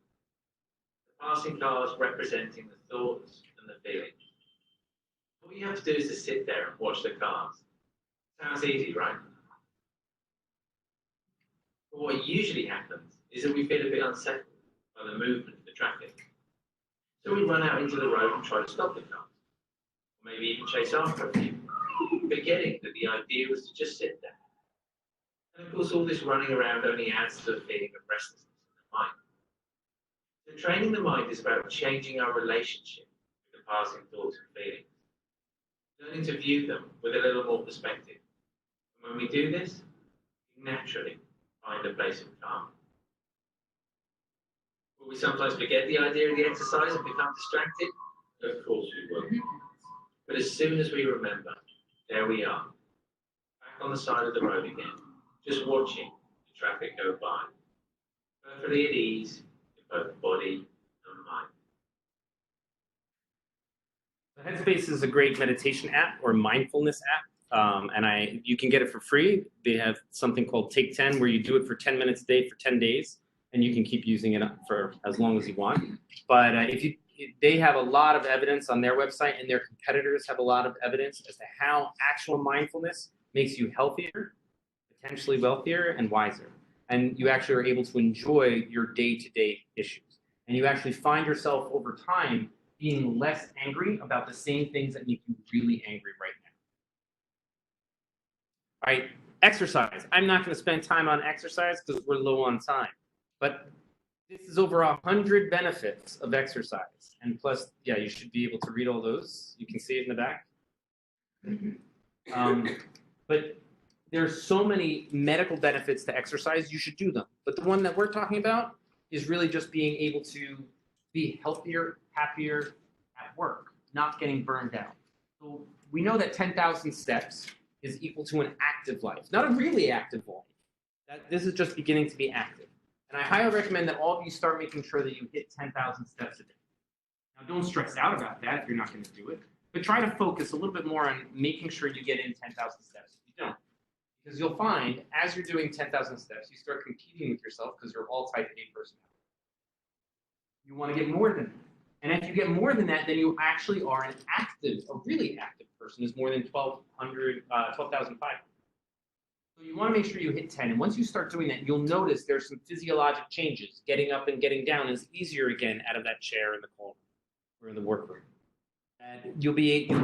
The passing cars representing the thoughts and the feelings. All you have to do is to sit there and watch the cars. Sounds easy, right? But what usually happens is that we feel a bit unsettled by the movement of the traffic. So we run out into the road and try to stop the cars. Or maybe even chase after a few, forgetting that the idea was to just sit there. And of course, all this running around only adds to the feeling of restlessness in the mind. So training the mind is about changing our relationship with the passing thoughts and feelings, learning to view them with a little more perspective. And when we do this, we naturally find a place of calm. Will we sometimes forget the idea of the exercise and become distracted? Of course we will. But as soon as we remember, there we are, back on the side of the road again, just watching the traffic go by, perfectly at ease in both body and mind. The Headspace is a great meditation app or mindfulness app. and you can get it for free. They have something called Take 10, where you do it for 10 minutes a day for 10 days, and you can keep using it for as long as you want. But they have a lot of evidence on their website, and their competitors have a lot of evidence as to how actual mindfulness makes you healthier, potentially wealthier, and wiser. And you actually are able to enjoy your day-to-day issues. And you actually find yourself over time being less angry about the same things that make you really angry right now. All right, exercise. I'm not going to spend time on exercise because we're low on time. But this is over 100 benefits of exercise. And plus, yeah, you should be able to read all those. You can see it in the back. But there's so many medical benefits to exercise, you should do them. But the one that we're talking about is really just being able to be healthier, happier at work, not getting burned out. So we know that 10,000 steps is equal to an active life, not a really active life. This is just beginning to be active. And I highly recommend that all of you start making sure that you hit 10,000 steps a day. Now, don't stress out about that if you're not going to do it, but try to focus a little bit more on making sure you get in 10,000 steps if you don't. Because you'll find, as you're doing 10,000 steps, you start competing with yourself because you're all type A personality. You want to get more than that. And if you get more than that, then you actually are a really active person who's more than 12,500. So you want to make sure you hit 10. And once you start doing that, you'll notice there's some physiologic changes. Getting up and getting down is easier again out of that chair in the corner or in the workroom. And you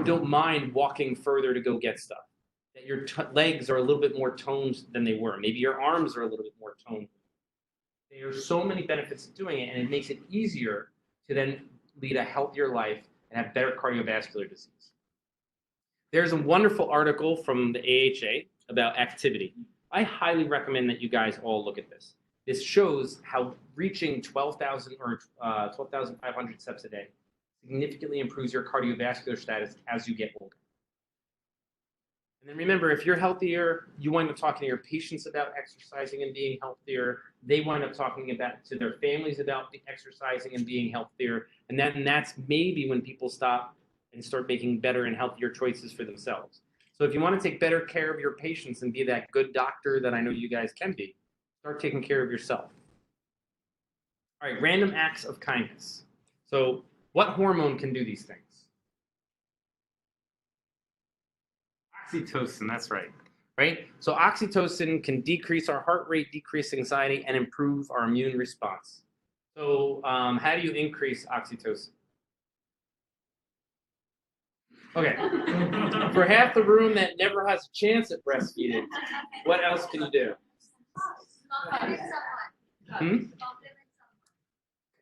don't mind walking further to go get stuff. That your legs are a little bit more toned than they were. Maybe your arms are a little bit more toned. There are so many benefits of doing it, and it makes it easier to then lead a healthier life and have better cardiovascular disease. There's a wonderful article from the AHA about activity. I highly recommend that you guys all look at this. This shows how reaching 12,000 or 12,500 steps a day significantly improves your cardiovascular status as you get older. And then remember, if you're healthier, you wind up talking to your patients about exercising and being healthier. They wind up talking to their families about exercising and being healthier. And that's maybe when people stop and start making better and healthier choices for themselves. So if you want to take better care of your patients and be that good doctor that I know you guys can be, start taking care of yourself. All right, random acts of kindness. So what hormone can do these things? Oxytocin, that's right. Right? So oxytocin can decrease our heart rate, decrease anxiety, and improve our immune response. So how do you increase oxytocin? Okay. For half the room that never has a chance at breastfeeding, what else can you do?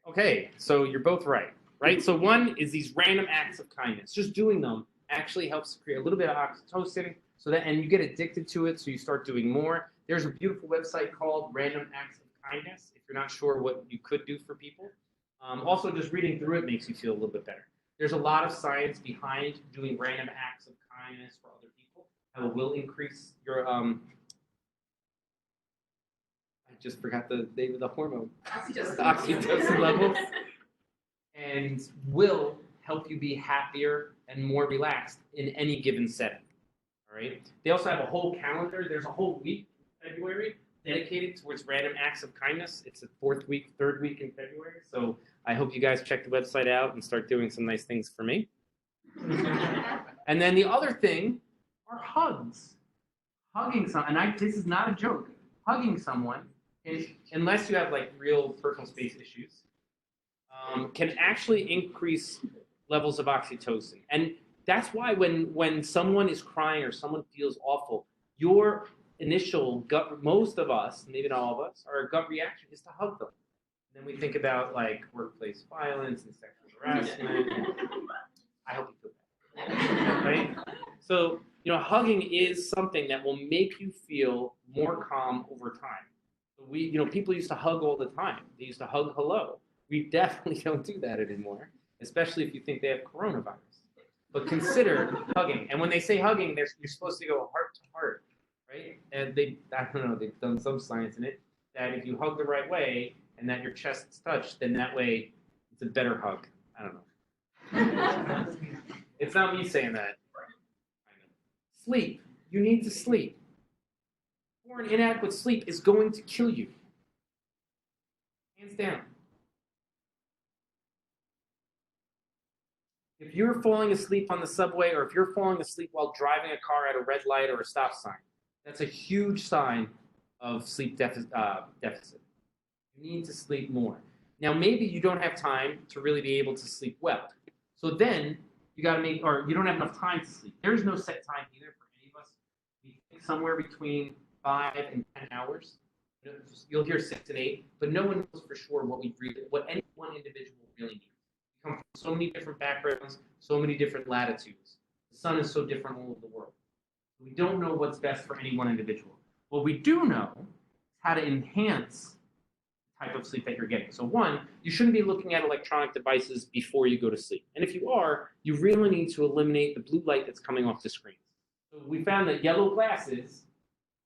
Okay, so you're both right? So one is these random acts of kindness. Just doing them actually helps create a little bit of oxytocin, and you get addicted to it, so you start doing more. There's a beautiful website called Random Acts of Kindness, if you're not sure what you could do for people. Also, just reading through it makes you feel a little bit better. There's a lot of science behind doing random acts of kindness for other people. How it will increase your, I just forgot the name of the hormone. Oxytocin levels. And will help you be happier and more relaxed in any given setting. All right. They also have a whole calendar. There's a whole week in February dedicated towards random acts of kindness. It's the third week in February. So I hope you guys check the website out and start doing some nice things for me. And then the other thing are hugs. Hugging someone, and this is not a joke. Hugging someone, unless you have like real personal space issues, can actually increase levels of oxytocin. And that's why when someone is crying or someone feels awful, your initial gut, most of us, maybe not all of us, our gut reaction is to hug them. And then we think about like workplace violence and sexual harassment. I hope you feel that, right? So, hugging is something that will make you feel more calm over time. So people used to hug all the time. They used to hug hello. We definitely don't do that anymore, especially if you think they have coronavirus. But consider hugging. And when they say hugging, you're supposed to go heart to heart, right? And they've done some science in it, that if you hug the right way and that your chest's touched, then that way it's a better hug. I don't know. It's not me saying that. Sleep. you need to sleep. Poor and inadequate sleep is going to kill you. Hands down. If you're falling asleep on the subway or if you're falling asleep while driving a car at a red light or a stop sign, that's a huge sign of sleep deficit. You need to sleep more. Now, maybe you don't have time to really be able to sleep well. So then you got to make, or you don't have enough time to sleep. There's no set time either for any of us. We think somewhere between 5 and 10 hours. You'll hear 6 and 8, but no one knows for sure what any one individual really needs. We come from so many different backgrounds, so many different latitudes. The sun is so different all over the world. We don't know what's best for any one individual. What we do know is how to enhance the type of sleep that you're getting. So one, you shouldn't be looking at electronic devices before you go to sleep. And if you are, you really need to eliminate the blue light that's coming off the screen. So we found that yellow glasses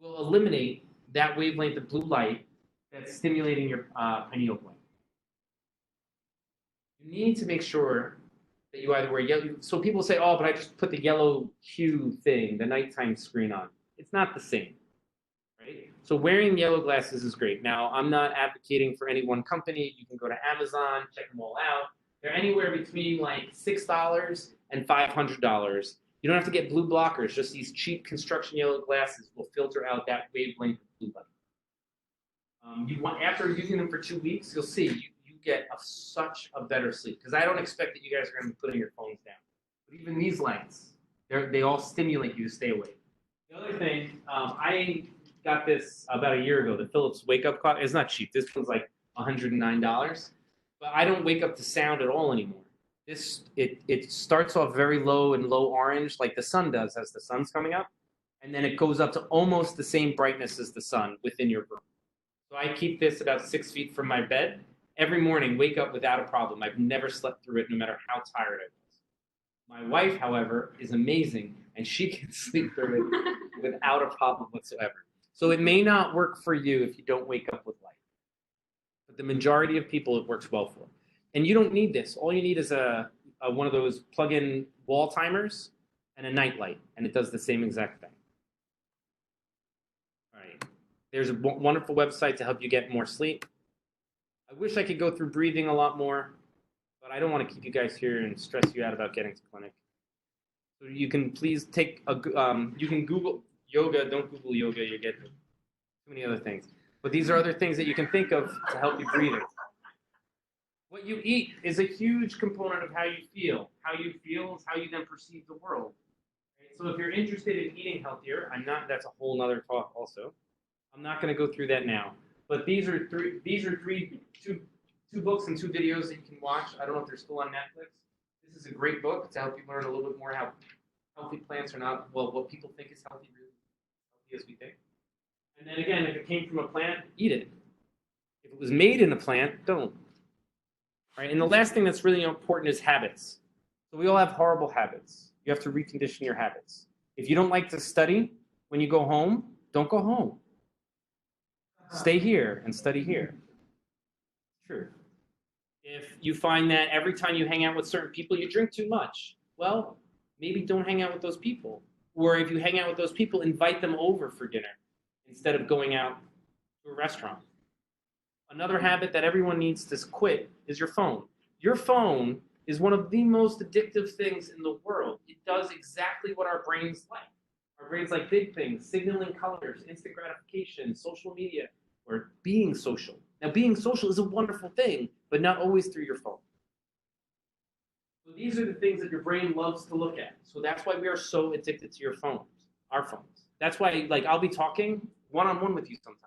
will eliminate that wavelength of blue light that's stimulating your pineal gland. You need to make sure that you either wear yellow. So people say, oh, but I just put the yellow hue thing, the nighttime screen on. It's not the same, right? So wearing yellow glasses is great. Now, I'm not advocating for any one company. You can go to Amazon, check them all out. They're anywhere between like $6 and $500. You don't have to get blue blockers. Just these cheap construction yellow glasses will filter out that wavelength of blue light. After using them for 2 weeks, you'll see you get such a better sleep. Because I don't expect that you guys are going to be putting your phones down. But even these lights, they all stimulate you to stay awake. The other thing, I got this about a year ago, the Philips wake up clock. It's not cheap. This one's like $109. But I don't wake up to sound at all anymore. It starts off very low and low orange, like the sun does as the sun's coming up. And then it goes up to almost the same brightness as the sun within your room. So I keep this about 6 feet from my bed. Every morning, wake up without a problem. I've never slept through it, no matter how tired I was. My wife, however, is amazing, and she can sleep through it without a problem whatsoever. So it may not work for you if you don't wake up with light. But the majority of people, it works well for. And you don't need this. All you need is one of those plug-in wall timers and a night light, and it does the same exact thing. All right. There's a wonderful website to help you get more sleep. I wish I could go through breathing a lot more, but I don't want to keep you guys here and stress you out about getting to clinic. So you can please take you can Google yoga. Don't Google yoga. You get too many other things. But these are other things that you can think of to help you breathe. What you eat is a huge component of how you feel. How you feel is how you then perceive the world. Right? So if you're interested in eating healthier, that's a whole nother talk also. I'm not going to go through that now. But these are two books and 2 videos that you can watch. I don't know if they're still on Netflix. This is a great book to help you learn a little bit more how healthy plants are not, well, what people think is healthy, really healthy as we think. And then again, if it came from a plant, eat it. If it was made in a plant, don't. Right? And the last thing that's really important is habits. So we all have horrible habits. You have to recondition your habits. If you don't like to study when you go home, don't go home. Stay here and study here. True. If you find that every time you hang out with certain people, you drink too much, well, maybe don't hang out with those people. Or if you hang out with those people, invite them over for dinner instead of going out to a restaurant. Another habit that everyone needs to quit is your phone. Your phone is one of the most addictive things in the world. It does exactly what our brains like. Our brains like big things, signaling colors, instant gratification, social media, or being social. Now, being social is a wonderful thing, but not always through your phone. So these are the things that your brain loves to look at. So that's why we are so addicted to your phones, our phones. That's why, like, I'll be talking one-on-one with you sometimes,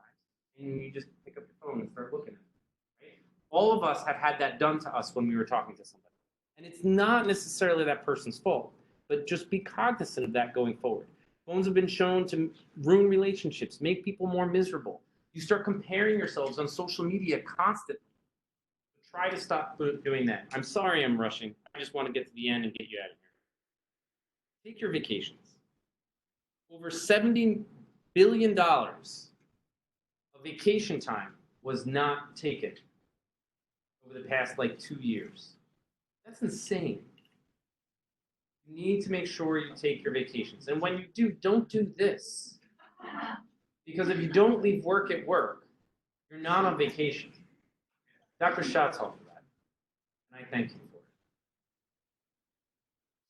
and you just pick up your phone and start looking at it. Right? All of us have had that done to us when we were talking to somebody. And it's not necessarily that person's fault, but just be cognizant of that going forward. Phones have been shown to ruin relationships, make people more miserable. You start comparing yourselves on social media constantly. Try to stop doing that. I'm sorry I'm rushing. I just want to get to the end and get you out of here. Take your vacations. Over $70 billion of vacation time was not taken over the past 2 years. That's insane. You need to make sure you take your vacations. And when you do, don't do this. Because if you don't leave work at work, you're not on vacation. Dr. Schatz taught me that. And I thank you for it.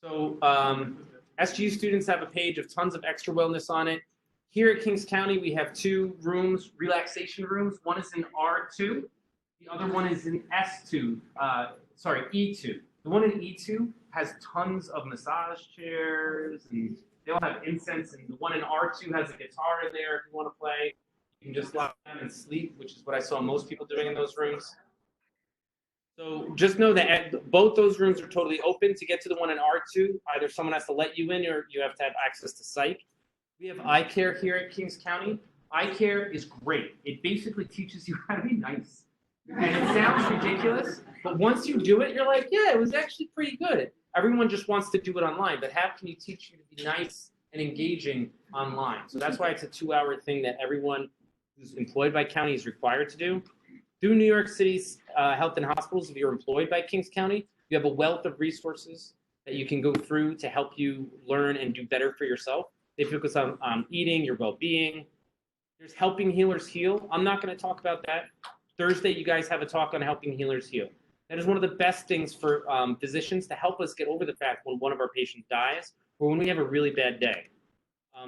So SGU students have a page of tons of extra wellness on it. Here at Kings County, we have 2 rooms, relaxation rooms. One is in R2. The other one is in S2, E2. The one in E2 has tons of massage chairs, and they all have incense, and the one in R2 has a guitar in there if you want to play. You can just lie down and sleep, which is what I saw most people doing in those rooms. So just know that both those rooms are totally open. To get to the one in R2, either someone has to let you in or you have to have access to psych. We have eye care here at Kings County. Eye care is great. It basically teaches you how to be nice. And it sounds ridiculous, but once you do it, you're like, yeah, it was actually pretty good. Everyone just wants to do it online, but how can you teach you to be nice and engaging online? So that's why it's a 2-hour thing that everyone who's employed by county is required to do. Through New York City's health and hospitals, if you're employed by Kings County, you have a wealth of resources that you can go through to help you learn and do better for yourself. They focus on eating, your well-being. There's Helping Healers Heal. I'm not going to talk about that. Thursday, you guys have a talk on Helping Healers Heal. That is one of the best things for physicians to help us get over the fact when one of our patients dies or when we have a really bad day.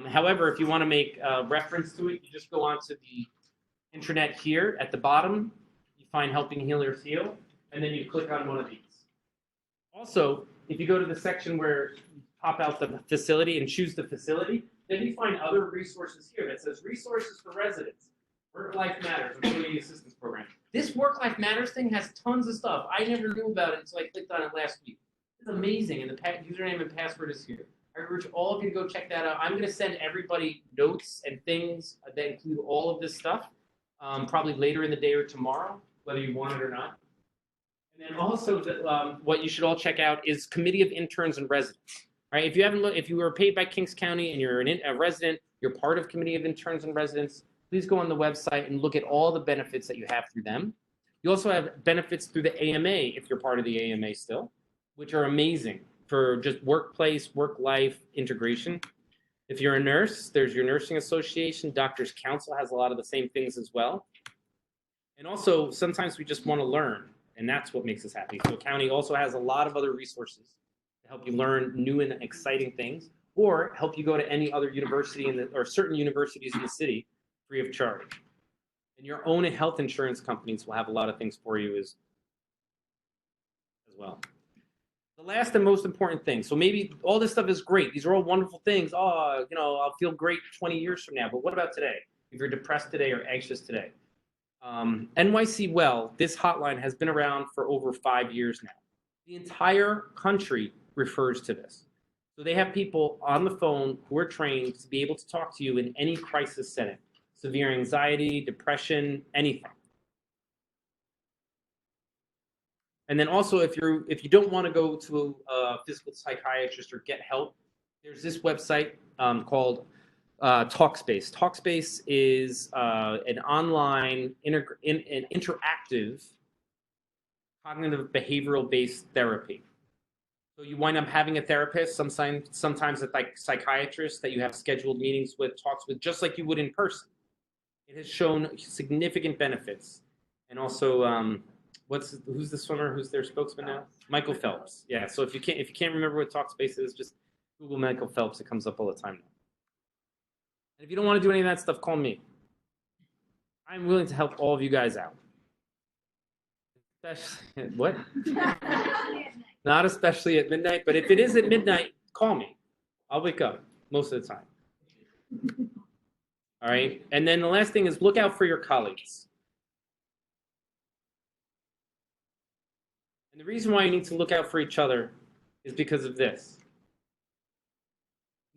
However, if you want to make reference to it, you just go onto the internet here at the bottom. You find Helping Healers Heal, and then you click on one of these. Also, if you go to the section where you pop out the facility and choose the facility, then you find other resources here that says Resources for Residents. Work-Life Matters, Employee Assistance Program. This Work-Life Matters thing has tons of stuff. I never knew about it until I clicked on it last week. It's amazing, and the username and password is here. I urge all of you to go check that out. I'm going to send everybody notes and things that include all of this stuff, probably later in the day or tomorrow, whether you want it or not. And then also, what you should all check out is Committee of Interns and Residents. Right? If you haven't looked, if you were paid by Kings County and you're a resident, you're part of Committee of Interns and Residents. Please go on the website and look at all the benefits that you have through them. You also have benefits through the AMA if you're part of the AMA still, which are amazing for just workplace, work-life integration. If you're a nurse, there's your Nursing Association. Doctors Council has a lot of the same things as well. And also, sometimes we just want to learn, and that's what makes us happy. So county also has a lot of other resources to help you learn new and exciting things, or help you go to any other university or certain universities in the city free of charge. And your own health insurance companies will have a lot of things for you as well. The last and most important thing, so maybe all this stuff is great. These are all wonderful things. Oh, I'll feel great 20 years from now. But what about today? If you're depressed today or anxious today. NYC Well, this hotline has been around for over 5 years now. The entire country refers to this. So they have people on the phone who are trained to be able to talk to you in any crisis setting. Severe anxiety, depression, anything. And then also, if you don't want to go to a physical psychiatrist or get help, there's this website called Talkspace. Talkspace is an online, interactive, cognitive behavioral-based therapy. So you wind up having a therapist, sometimes a psychiatrist that you have scheduled meetings with, talks with, just like you would in person. It has shown significant benefits. And also, who's the swimmer? Who's their spokesman now? Michael Phelps. Yeah. So if you can't remember what Talkspace is, just Google Michael Phelps. It comes up all the time now. And if you don't want to do any of that stuff, call me. I'm willing to help all of you guys out. Especially, what? Not especially at midnight, but if it is at midnight, call me. I'll wake up most of the time. All right. And then the last thing is look out for your colleagues. And the reason why you need to look out for each other is because of this.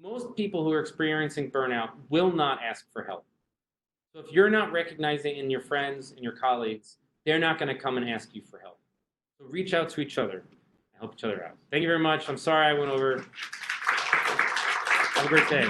Most people who are experiencing burnout will not ask for help. So if you're not recognizing in your friends and your colleagues, they're not going to come and ask you for help. So reach out to each other and help each other out. Thank you very much. I'm sorry I went over. Have a great day.